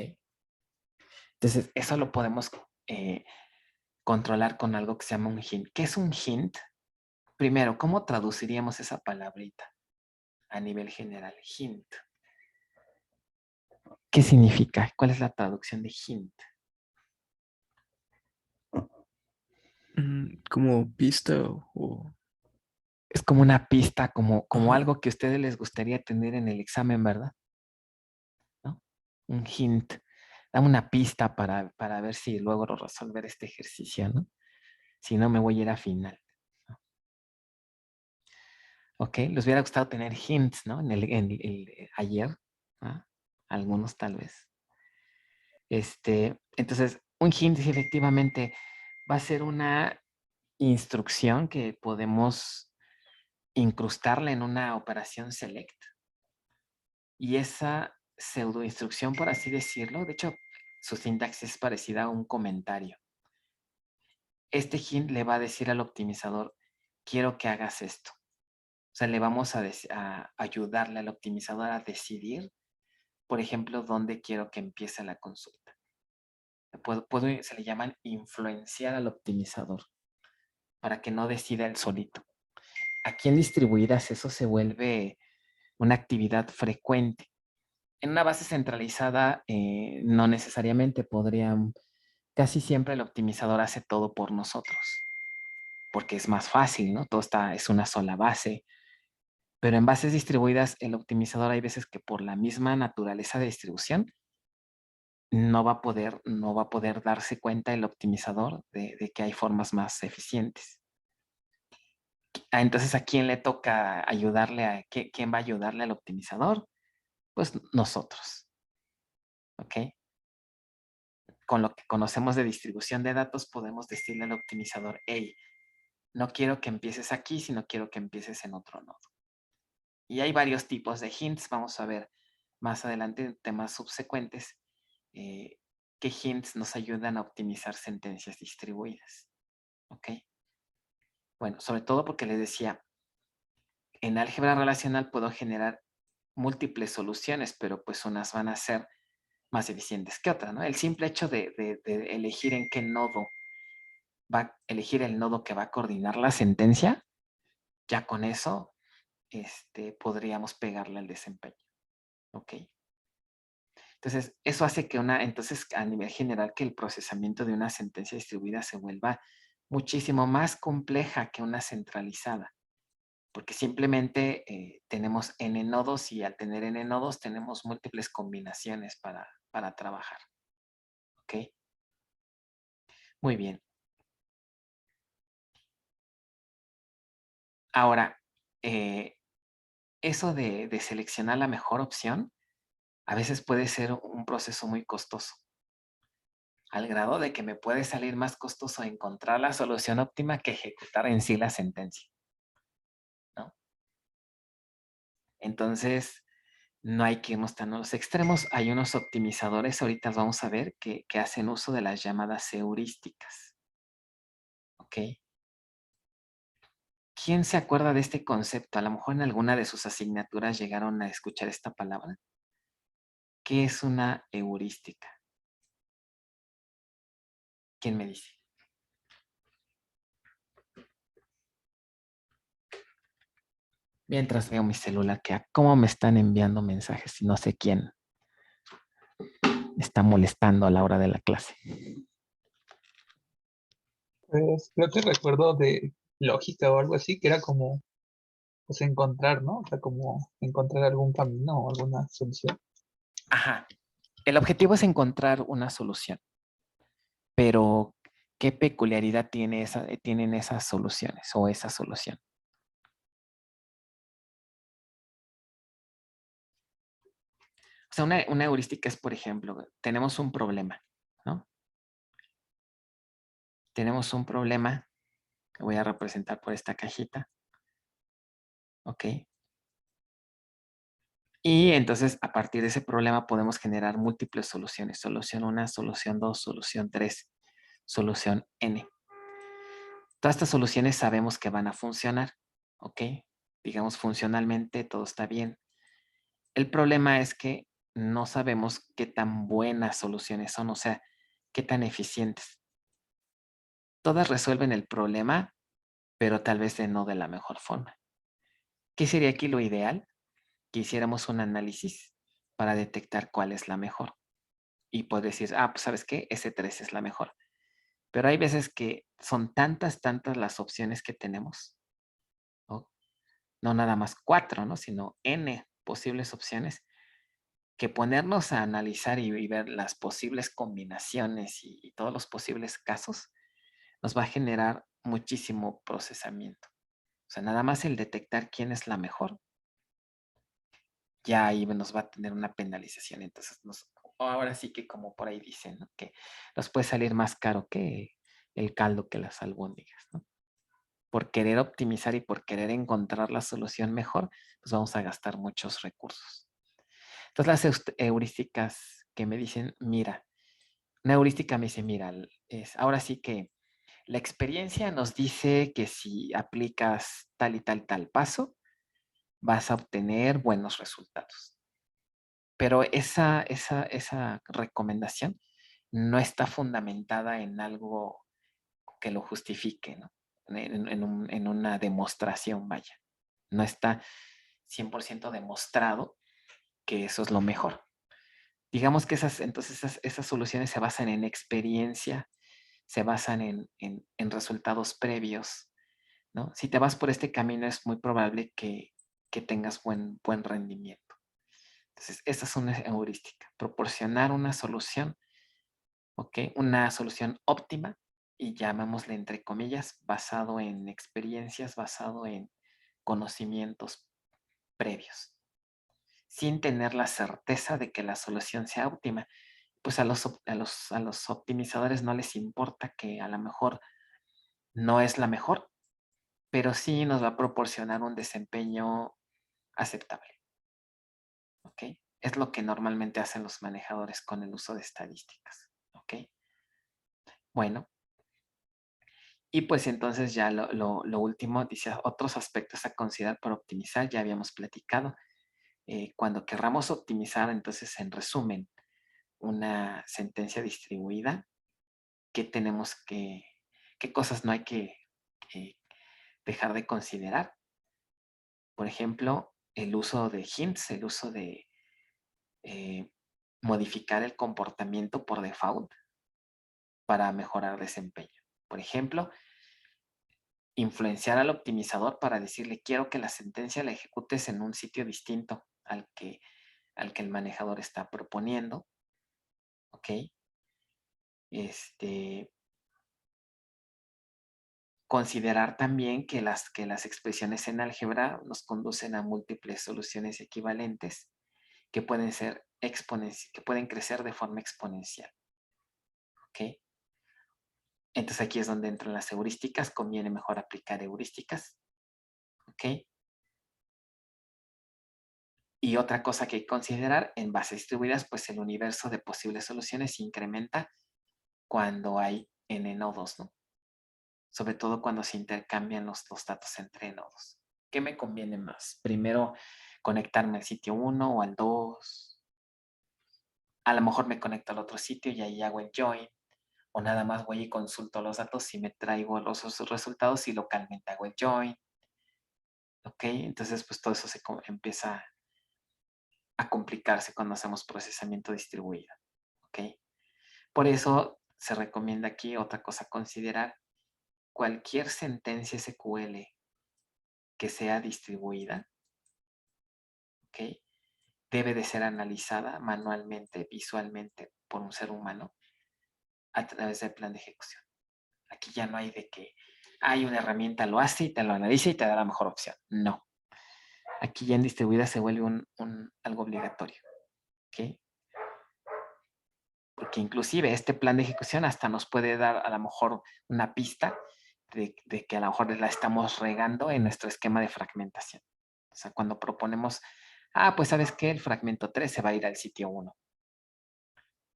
Entonces, eso lo podemos controlar con algo que se llama un hint. ¿Qué es un hint? Primero, ¿cómo traduciríamos esa palabrita a nivel general? Hint. ¿Qué significa? ¿Cuál es la traducción de hint? Como pista o... Es como una pista, como Ajá. algo que a ustedes les gustaría tener en el examen, ¿verdad? ¿No? Un hint. Dame una pista para ver si logro resolver este ejercicio, ¿no? Si no, me voy a ir a final. ¿No? ¿Ok? Les hubiera gustado tener hints, ¿no? Ayer, ¿no? Algunos tal vez. Entonces, un hint efectivamente va a ser una instrucción que podemos incrustarla en una operación select. Y esa pseudo instrucción, por así decirlo, de hecho, su sintaxis es parecida a un comentario. Este hint le va a decir al optimizador, quiero que hagas esto. O sea, le vamos a ayudarle al optimizador a decidir, por ejemplo, dónde quiero que empiece la consulta. Se le llaman influenciar al optimizador para que no decida él solito. Aquí en distribuidas eso se vuelve una actividad frecuente. En una base centralizada no necesariamente casi siempre el optimizador hace todo por nosotros, porque es más fácil, ¿no? Es una sola base. Pero en bases distribuidas, el optimizador hay veces que por la misma naturaleza de distribución no va a poder darse cuenta el optimizador de que hay formas más eficientes. Entonces, ¿a quién le toca ayudarle? ¿Quién va a ayudarle al optimizador? Pues nosotros, ¿ok? Con lo que conocemos de distribución de datos, podemos decirle al optimizador, hey, no quiero que empieces aquí, sino quiero que empieces en otro nodo. Y hay varios tipos de hints. Vamos a ver más adelante en temas subsecuentes qué hints nos ayudan a optimizar sentencias distribuidas. ¿Ok? Bueno, sobre todo porque les decía, en álgebra relacional puedo generar múltiples soluciones, pero pues unas van a ser más eficientes que otras, ¿no? El simple hecho de elegir en qué nodo va a elegir el nodo que va a coordinar la sentencia, ya con eso podríamos pegarle al desempeño. ¿Ok? Entonces, eso hace que entonces a nivel general, que el procesamiento de una sentencia distribuida se vuelva muchísimo más compleja que una centralizada, porque simplemente tenemos n nodos y al tener n nodos tenemos múltiples combinaciones para trabajar. ¿Ok? Muy bien. Ahora, eso de seleccionar la mejor opción a veces puede ser un proceso muy costoso, al grado de que me puede salir más costoso encontrar la solución óptima que ejecutar en sí la sentencia, ¿no? Entonces, no hay que irnos tan a los extremos. Hay unos optimizadores, ahorita vamos a ver, que hacen uso de las llamadas heurísticas. ¿Ok? ¿Quién se acuerda de este concepto? A lo mejor en alguna de sus asignaturas llegaron a escuchar esta palabra. ¿Qué es una heurística? ¿Quién me dice? Mientras veo mi celular, que a cómo me están enviando mensajes y no sé quién me está molestando a la hora de la clase. Pues creo que recuerdo de lógica o algo así, que era como pues encontrar, ¿no? O sea, como encontrar algún camino o alguna solución. Ajá. El objetivo es encontrar una solución, pero ¿qué peculiaridad tienen esas soluciones o esa solución? O sea, una heurística es, por ejemplo, tenemos un problema, ¿no? Tenemos un problema que voy a representar por esta cajita. ¿Ok? Y entonces, a partir de ese problema podemos generar múltiples soluciones. Solución 1, solución 2, solución 3, solución N. Todas estas soluciones sabemos que van a funcionar. ¿Ok? Digamos, funcionalmente todo está bien. El problema es que no sabemos qué tan buenas soluciones son, o sea, qué tan eficientes. Todas resuelven el problema, pero tal vez no de la mejor forma. ¿Qué sería aquí lo ideal? Que hiciéramos un análisis para detectar cuál es la mejor. Y poder decir, pues ¿sabes qué? S3 es la mejor. Pero hay veces que son tantas las opciones que tenemos, ¿no? No nada más 4, ¿no? Sino N posibles opciones, que ponernos a analizar y ver las posibles combinaciones y todos los posibles casos nos va a generar muchísimo procesamiento. O sea, nada más el detectar quién es la mejor, ya ahí nos va a tener una penalización. Entonces, ahora sí que como por ahí dicen, ¿no? Que nos puede salir más caro que el caldo que las albóndigas, ¿no? Por querer optimizar y por querer encontrar la solución mejor, pues vamos a gastar muchos recursos. Entonces, las heurísticas que me dicen, mira, una heurística me dice, mira, ahora sí que La experiencia nos dice que si aplicas tal y tal paso, vas a obtener buenos resultados. Pero esa recomendación no está fundamentada en algo que lo justifique, ¿no? En una demostración, vaya. No está 100% demostrado que eso es lo mejor. Digamos que esas soluciones se basan en experiencia, se basan en resultados previos, ¿no? Si te vas por este camino es muy probable que tengas buen rendimiento. Entonces, esa es una heurística, proporcionar una solución, ¿ok? Una solución óptima y llamémosle entre comillas, basado en experiencias, basado en conocimientos previos, sin tener la certeza de que la solución sea óptima. Pues a los optimizadores no les importa que a lo mejor no es la mejor, pero sí nos va a proporcionar un desempeño aceptable. ¿Ok? Es lo que normalmente hacen los manejadores con el uso de estadísticas. ¿Ok? Bueno, y pues entonces ya lo último, dice otros aspectos a considerar para optimizar, ya habíamos platicado. Cuando querramos optimizar, entonces en resumen, una sentencia distribuida, qué cosas no hay que dejar de considerar. Por ejemplo, el uso de hints, el uso de modificar el comportamiento por default para mejorar desempeño. Por ejemplo, influenciar al optimizador para decirle quiero que la sentencia la ejecutes en un sitio distinto al que el manejador está proponiendo. ¿Ok? Considerar también que las expresiones en álgebra nos conducen a múltiples soluciones equivalentes que pueden que pueden crecer de forma exponencial. ¿Ok? Entonces aquí es donde entran las heurísticas. Conviene mejor aplicar heurísticas. ¿Ok? Y otra cosa que hay que considerar, en bases distribuidas, pues el universo de posibles soluciones se incrementa cuando hay n nodos, ¿no? Sobre todo cuando se intercambian los datos entre nodos. ¿Qué me conviene más? Primero, conectarme al sitio 1 o al 2. A lo mejor me conecto al otro sitio y ahí hago el join. O nada más voy y consulto los datos y me traigo los resultados y localmente hago el join. ¿Ok? Entonces, pues todo eso empieza a complicarse cuando hacemos procesamiento distribuido. ¿Ok? Por eso se recomienda aquí otra cosa a considerar. Cualquier sentencia SQL que sea distribuida, ¿ok? Debe de ser analizada manualmente, visualmente, por un ser humano a través del plan de ejecución. Aquí ya no hay de que hay una herramienta, lo hace y te lo analiza y te da la mejor opción. No. Aquí ya en distribuida se vuelve algo obligatorio. ¿Ok? Porque inclusive este plan de ejecución hasta nos puede dar a lo mejor una pista de que a lo mejor la estamos regando en nuestro esquema de fragmentación. O sea, cuando proponemos, pues ¿sabes qué? El fragmento 3 se va a ir al sitio 1.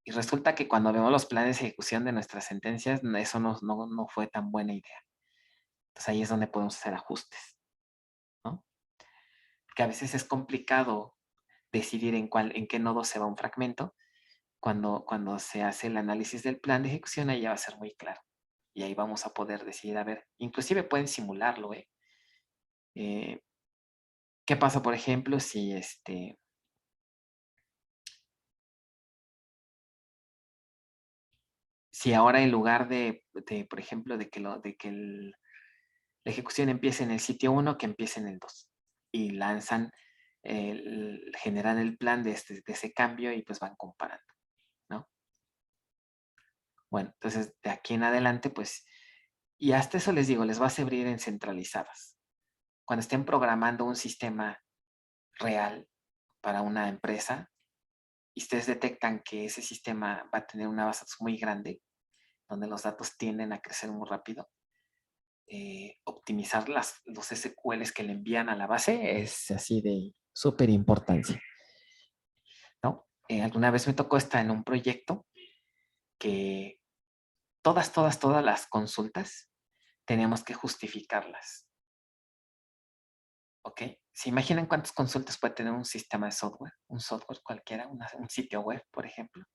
Y resulta que cuando vemos los planes de ejecución de nuestras sentencias, eso no fue tan buena idea. Entonces ahí es donde podemos hacer ajustes, ¿no? Porque a veces es complicado decidir en qué nodo se va un fragmento. Cuando se hace el análisis del plan de ejecución, ahí ya va a ser muy claro. Y ahí vamos a poder decidir, a ver, inclusive pueden simularlo, ¿qué pasa, por ejemplo, si ahora en lugar de por ejemplo, de que la ejecución empiece en el sitio 1, que empiece en el 2. Y lanzan, generan el plan de ese cambio y pues van comparando, ¿no? Bueno, entonces de aquí en adelante, pues, y hasta eso les digo, les va a servir en centralizadas. Cuando estén programando un sistema real para una empresa y ustedes detectan que ese sistema va a tener una base muy grande, donde los datos tienden a crecer muy rápido, optimizar los SQLs que le envían a la base es así de súper importancia, ¿no? Alguna vez me tocó estar en un proyecto que todas las consultas tenemos que justificarlas. ¿Ok? ¿Se imaginan cuántas consultas puede tener un sistema de software? Un software cualquiera, un sitio web, por ejemplo.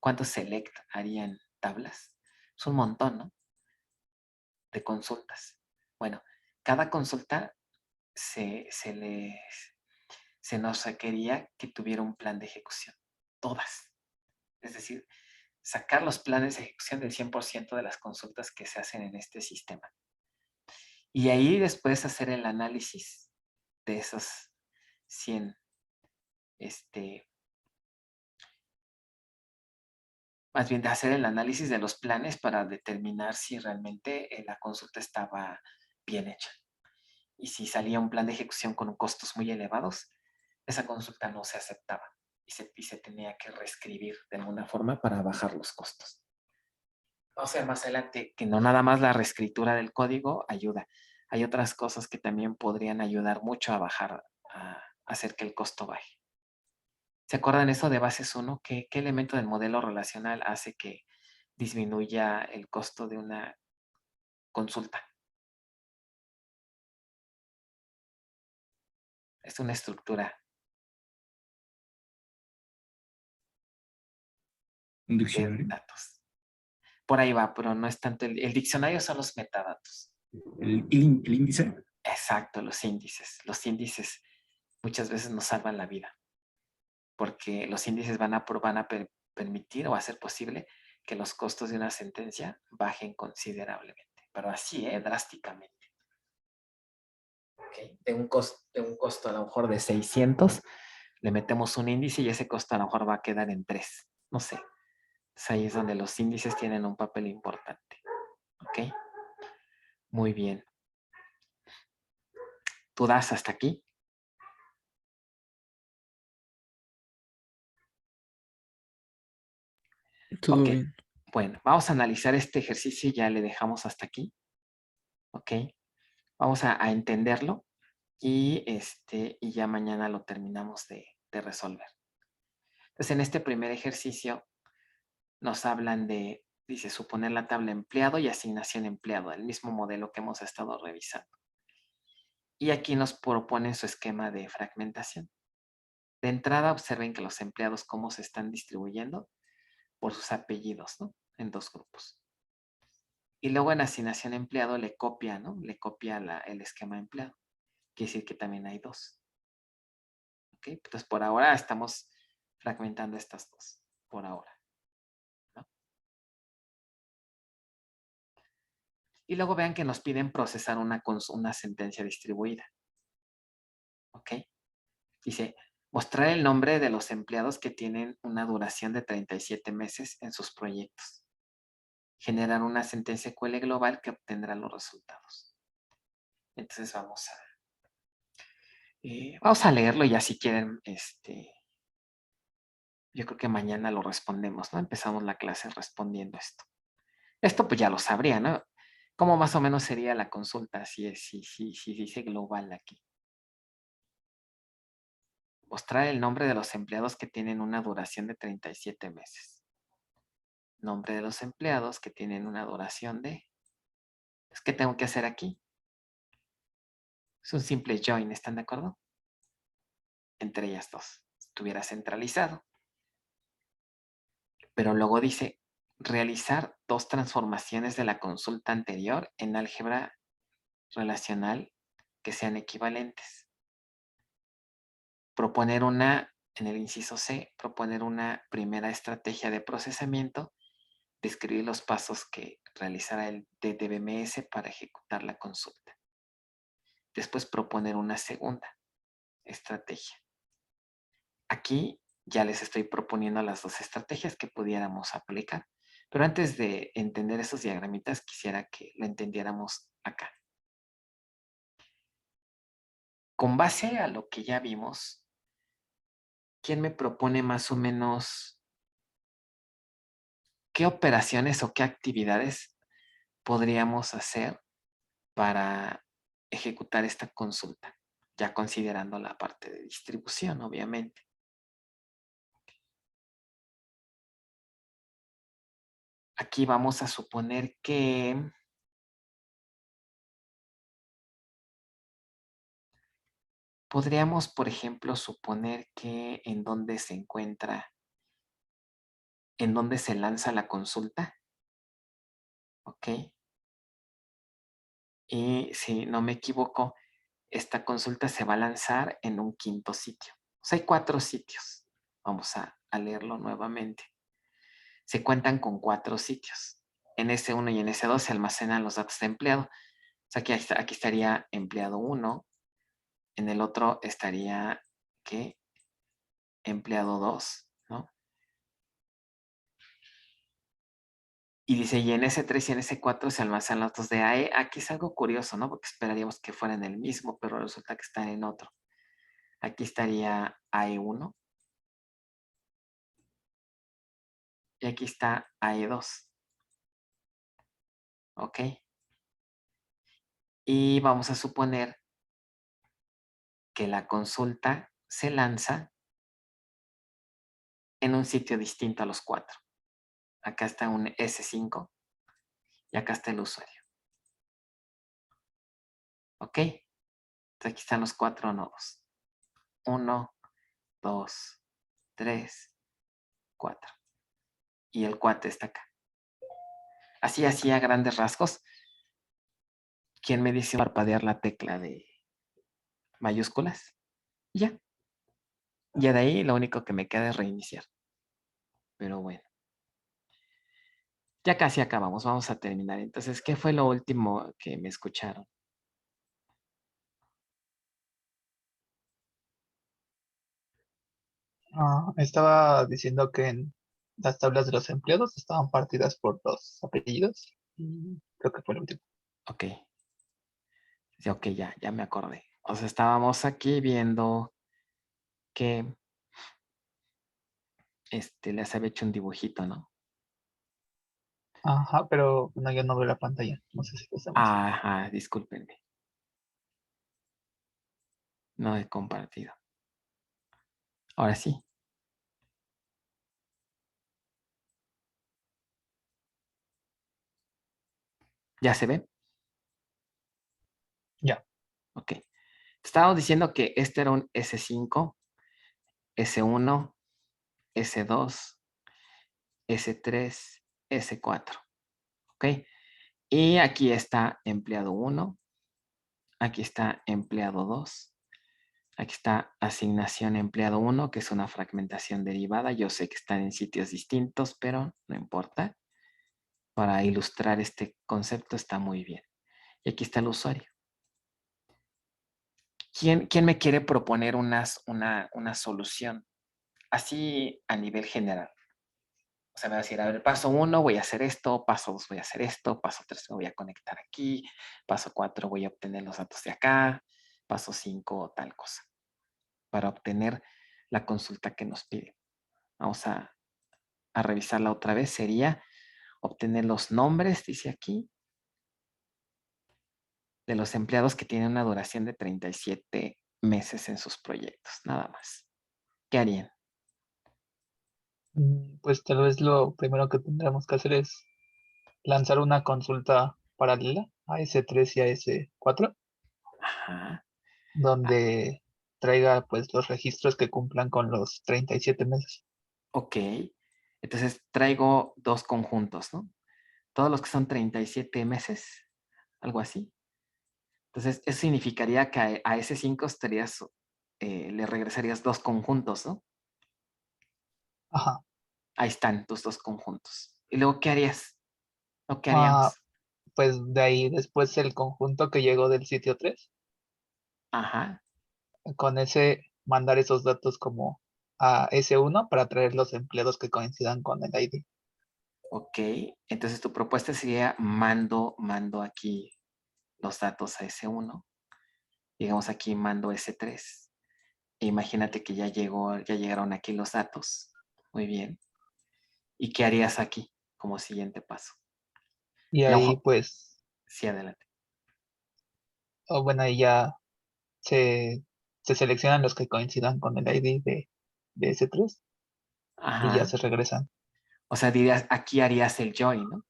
¿Cuántos select harían tablas? Es un montón, ¿no? De consultas. Bueno, cada consulta se nos requería que tuviera un plan de ejecución. Todas. Es decir, sacar los planes de ejecución del 100% de las consultas que se hacen en este sistema. Y ahí después hacer el análisis de esos 100, más bien de hacer el análisis de los planes para determinar si realmente la consulta estaba bien hecha. Y si salía un plan de ejecución con costos muy elevados, esa consulta no se aceptaba y se tenía que reescribir de alguna forma para bajar los costos. Vamos a ver más adelante que no nada más la reescritura del código ayuda. Hay otras cosas que también podrían ayudar mucho a bajar, a hacer que el costo baje. ¿Se acuerdan eso de bases 1? ¿Qué elemento del modelo relacional hace que disminuya el costo de una consulta? Es una estructura Un de diccionario. datos. Por ahí va, pero no es tanto. El diccionario son los metadatos. El índice. Exacto, los índices. Los índices muchas veces nos salvan la vida, porque los índices van a permitir o hacer posible que los costos de una sentencia bajen considerablemente, pero así, drásticamente. Okay. De un costo a lo mejor de 600, le metemos un índice y ese costo a lo mejor va a quedar en 3. No sé. Entonces ahí es donde los índices tienen un papel importante. ¿Ok? Muy bien. ¿Tú das hasta aquí? Todo Ok. bien. Bueno, vamos a analizar este ejercicio y ya le dejamos hasta aquí. ¿Ok? Vamos a entenderlo y ya mañana lo terminamos de resolver. Entonces, en este primer ejercicio nos hablan de, dice, suponer la tabla empleado y asignación empleado, el mismo modelo que hemos estado revisando. Y aquí nos proponen su esquema de fragmentación. De entrada, observen que los empleados cómo se están distribuyendo por sus apellidos, ¿no? En dos grupos. Y luego en asignación empleado le copia, ¿no? Le copia el esquema empleado. Quiere decir que también hay dos. ¿Ok? Entonces, por ahora estamos fragmentando estas dos. Por ahora. ¿No? Y luego vean que nos piden procesar una sentencia distribuida. ¿Ok? Dice, mostrar el nombre de los empleados que tienen una duración de 37 meses en sus proyectos. Generar una sentencia QL global que obtendrá los resultados. Entonces vamos a leerlo y ya si quieren, yo creo que mañana lo respondemos, ¿no? Empezamos la clase respondiendo esto. Esto pues ya lo sabría, ¿no? ¿Cómo más o menos sería la consulta si dice global aquí? Mostrar el nombre de los empleados que tienen una duración de 37 meses. Nombre de los empleados que tienen una duración de... ¿Qué tengo que hacer aquí? Es un simple join, ¿están de acuerdo? Entre ellas dos. Estuviera centralizado. Pero luego dice, realizar dos transformaciones de la consulta anterior en álgebra relacional que sean equivalentes. Proponer en el inciso C, proponer una primera estrategia de procesamiento, describir los pasos que realizará el DDBMS para ejecutar la consulta. Después proponer una segunda estrategia. Aquí ya les estoy proponiendo las dos estrategias que pudiéramos aplicar. Pero antes de entender esos diagramitas, quisiera que lo entendiéramos acá. Con base a lo que ya vimos, ¿quién me propone más o menos qué operaciones o qué actividades podríamos hacer para ejecutar esta consulta? Ya considerando la parte de distribución, obviamente. aquí vamos a suponer que podríamos, por ejemplo, suponer que en dónde se encuentra, en dónde se lanza la consulta. ¿Ok? Y si no me equivoco, esta consulta se va a lanzar en un quinto sitio. O sea, hay 4 sitios. Vamos a leerlo nuevamente. Se cuentan con 4 sitios. En S1 y en S2 se almacenan los datos de empleado. O sea, aquí estaría empleado 1. En el otro estaría, ¿qué? Empleado 2, ¿no? Y dice, y en S3 y en S4 se almacenan los datos de AE. Aquí es algo curioso, ¿no? Porque esperaríamos que fueran el mismo, pero resulta que están en otro. Aquí estaría AE1 y aquí está AE2. ¿Ok? Y vamos a suponer que la consulta se lanza en un sitio distinto a los 4. Acá está un S5 y acá está el usuario. ¿Ok? Entonces aquí están los 4 nodos. 1, 2, 3, 4. Y el cuate está acá. Así a grandes rasgos. ¿Quién me dice parpadear la tecla de mayúsculas? Ya. Ya de ahí lo único que me queda es reiniciar. Pero bueno. Ya casi acabamos. Vamos a terminar. Entonces, ¿qué fue lo último que me escucharon? Estaba diciendo que en las tablas de los empleados estaban partidas por los apellidos. Y creo que fue lo último. Ok. Sí, ok, ya me acordé. O sea, estábamos aquí viendo que les había hecho un dibujito, ¿no? Ajá, pero no, yo no veo la pantalla. No sé si lo hacemos. Ajá, discúlpenme. No he compartido. Ahora sí. ¿Ya se ve? Ya. Ok. Estábamos diciendo que este era un S5, S1, S2, S3, S4. ¿Ok? Y aquí está empleado 1, aquí está empleado 2, aquí está asignación empleado 1, que es una fragmentación derivada. Yo sé que están en sitios distintos, pero no importa. Para ilustrar este concepto está muy bien. Y aquí está el usuario. ¿Quién me quiere proponer una solución? Así a nivel general. O sea, me va a decir, a ver, paso 1 voy a hacer esto, paso 2 voy a hacer esto, paso 3 me voy a conectar aquí, paso 4 voy a obtener los datos de acá, paso 5 tal cosa, para obtener la consulta que nos pide. Vamos a revisarla otra vez. Sería obtener los nombres, dice aquí, de los empleados que tienen una duración de 37 meses en sus proyectos, nada más. ¿Qué harían? Pues tal vez lo primero que tendremos que hacer es lanzar una consulta paralela a S3 y a S4, Ajá. donde traiga pues los registros que cumplan con los 37 meses. Ok. Entonces traigo 2 conjuntos, ¿no? Todos los que son 37 meses, algo así. Entonces, eso significaría que a ese 5 le regresarías 2 conjuntos, ¿no? Ajá. Ahí están tus 2 conjuntos. ¿Y luego qué harías? ¿O qué Ah, haríamos? pues de ahí después el conjunto que llegó del sitio 3, Ajá. con ese mandar esos datos como a S1 para traer los empleados que coincidan con el ID. Ok. Entonces, tu propuesta sería mando aquí los datos a S1. Digamos aquí mando S3. E imagínate que ya llegaron aquí los datos. Muy bien. ¿Y qué harías aquí como siguiente paso? Y Ya, ahí ojo, pues, sí, adelante. bueno, ahí ya se, se seleccionan los que coincidan con el ID de S3 y ya Ajá. se regresan. O sea, dirías, aquí harías el join, ¿no?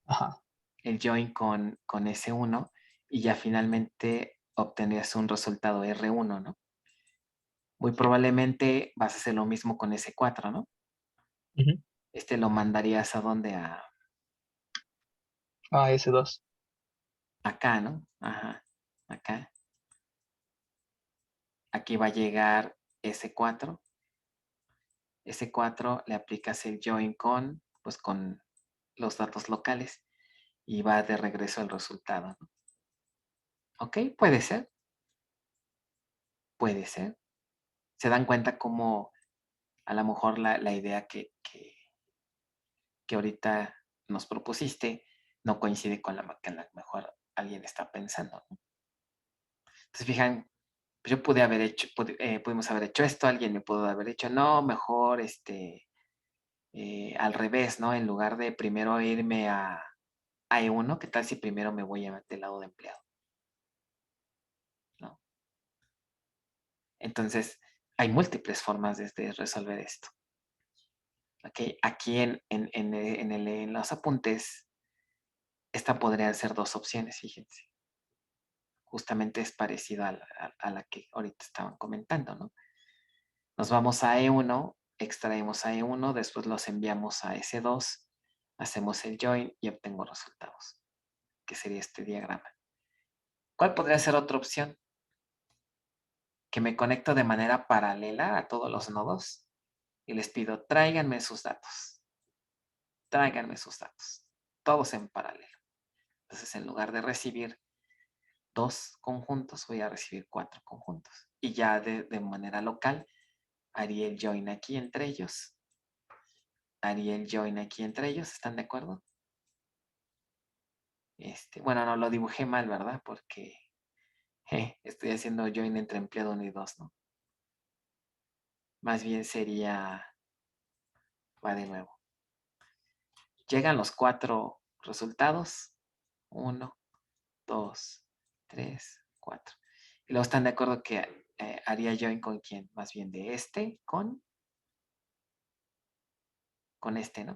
Ajá. El join con S1 y ya finalmente obtendrías un resultado R1, ¿no? Muy Sí. probablemente vas a hacer lo mismo con S4, ¿no? Ujú. Este lo mandarías a dónde? Ah, S2. Acá, ¿no? Ajá, acá. Aquí va a llegar S4. S4 le aplicas el join pues con los datos locales y va de regreso el resultado, ¿no? Ok, puede ser. Puede ser. Se dan cuenta cómo a lo mejor la idea que ahorita nos propusiste no coincide con la que a lo mejor alguien está pensando, ¿no? Entonces, fijan, pues yo pude haber hecho, pudimos haber hecho esto, alguien me pudo haber dicho, no, mejor al revés, ¿no? En lugar de primero irme a E1, ¿qué tal si primero me voy del lado de empleado? ¿No? Entonces, hay múltiples formas de resolver esto. ¿Okay? Aquí en los apuntes, esta podrían ser dos opciones, fíjense. Justamente es parecida a la que ahorita estaban comentando, ¿no? Nos vamos a E1, extraemos a E1, después los enviamos a S2, hacemos el join y obtengo resultados, que sería este diagrama. ¿Cuál podría ser otra opción? Que me conecto de manera paralela a todos los nodos y les pido, tráiganme sus datos. Tráiganme sus datos. Todos en paralelo. Entonces, en lugar de recibir 2 conjuntos, voy a recibir 4 conjuntos. Y ya de manera local, haría el join aquí entre ellos. Haría el join aquí entre ellos. ¿Están de acuerdo? Bueno, no lo dibujé mal, ¿verdad? Porque estoy haciendo join entre empleado 1 y 2, ¿no? Más bien sería, va de nuevo. Llegan los 4 resultados. 1, 2, 3, 4. Y luego están de acuerdo que haría join con quién, más bien de este con este, ¿no?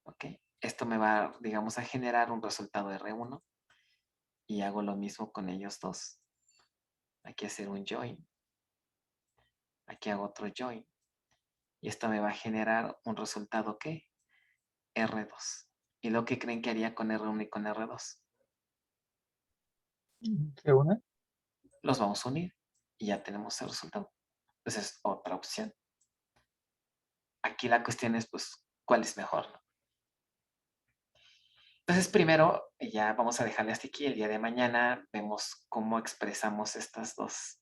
Ok. Esto me va, digamos, a generar un resultado R1 y hago lo mismo con ellos dos. Aquí hacer un join. Aquí hago otro join. Y esto me va a generar un resultado, ¿qué? R2. ¿Y lo que creen que haría con R1 y con R2? ¿Se une? Los vamos a unir y ya tenemos el resultado. Esa es otra opción. Aquí la cuestión es, pues, ¿cuál es mejor? Entonces, primero, ya vamos a dejarle hasta aquí. El día de mañana vemos cómo expresamos estas dos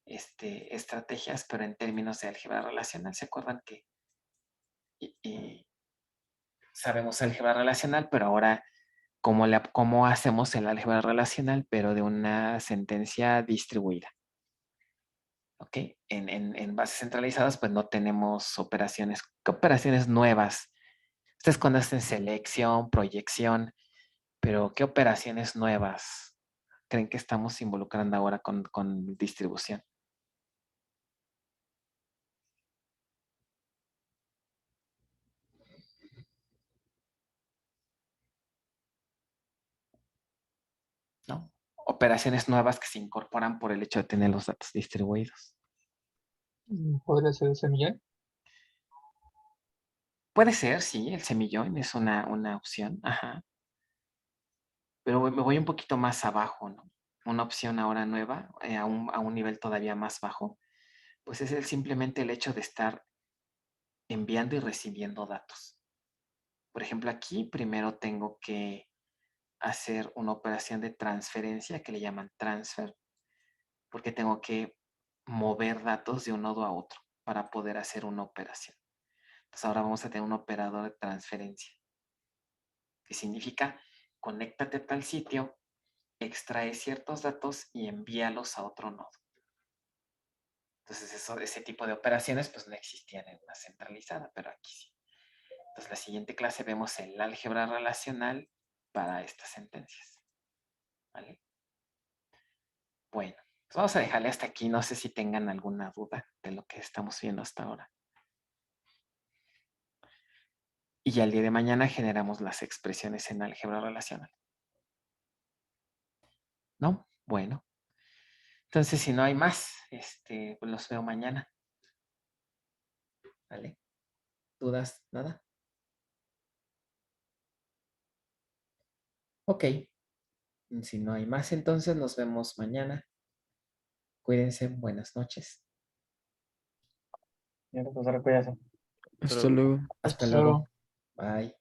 estrategias, pero en términos de álgebra relacional. ¿Se acuerdan que sabemos álgebra relacional, pero ahora cómo hacemos el álgebra relacional, pero de una sentencia distribuida? ¿Ok? En bases centralizadas, pues no tenemos operaciones. ¿Qué operaciones nuevas? Ustedes conocen selección, proyección, pero ¿qué operaciones nuevas creen que estamos involucrando ahora con distribución? ¿No? Operaciones nuevas que se incorporan por el hecho de tener los datos distribuidos. ¿Podría ser ese millón? Puede ser, sí, el semillón es una opción, ajá. Pero me voy un poquito más abajo, ¿no? Una opción ahora nueva, a un nivel todavía más bajo, pues es simplemente el hecho de estar enviando y recibiendo datos. Por ejemplo, aquí primero tengo que hacer una operación de transferencia que le llaman transfer, porque tengo que mover datos de un nodo a otro para poder hacer una operación. Entonces ahora vamos a tener un operador de transferencia, que significa conéctate a tal sitio, extrae ciertos datos y envíalos a otro nodo. Entonces ese tipo de operaciones pues no existían en una centralizada, pero aquí sí. Entonces la siguiente clase vemos el álgebra relacional para estas sentencias. ¿Vale? Bueno, Vamos a dejarle hasta aquí. No sé si tengan alguna duda de lo que estamos viendo hasta ahora. Y ya el día de mañana generamos las expresiones en álgebra relacional. ¿No? Bueno. Entonces, si no hay más, pues los veo mañana. ¿Vale? ¿Dudas? ¿Nada? Ok. Si no hay más, entonces nos vemos mañana. Cuídense. Buenas noches. Hasta luego. Hasta Pero luego. Bye.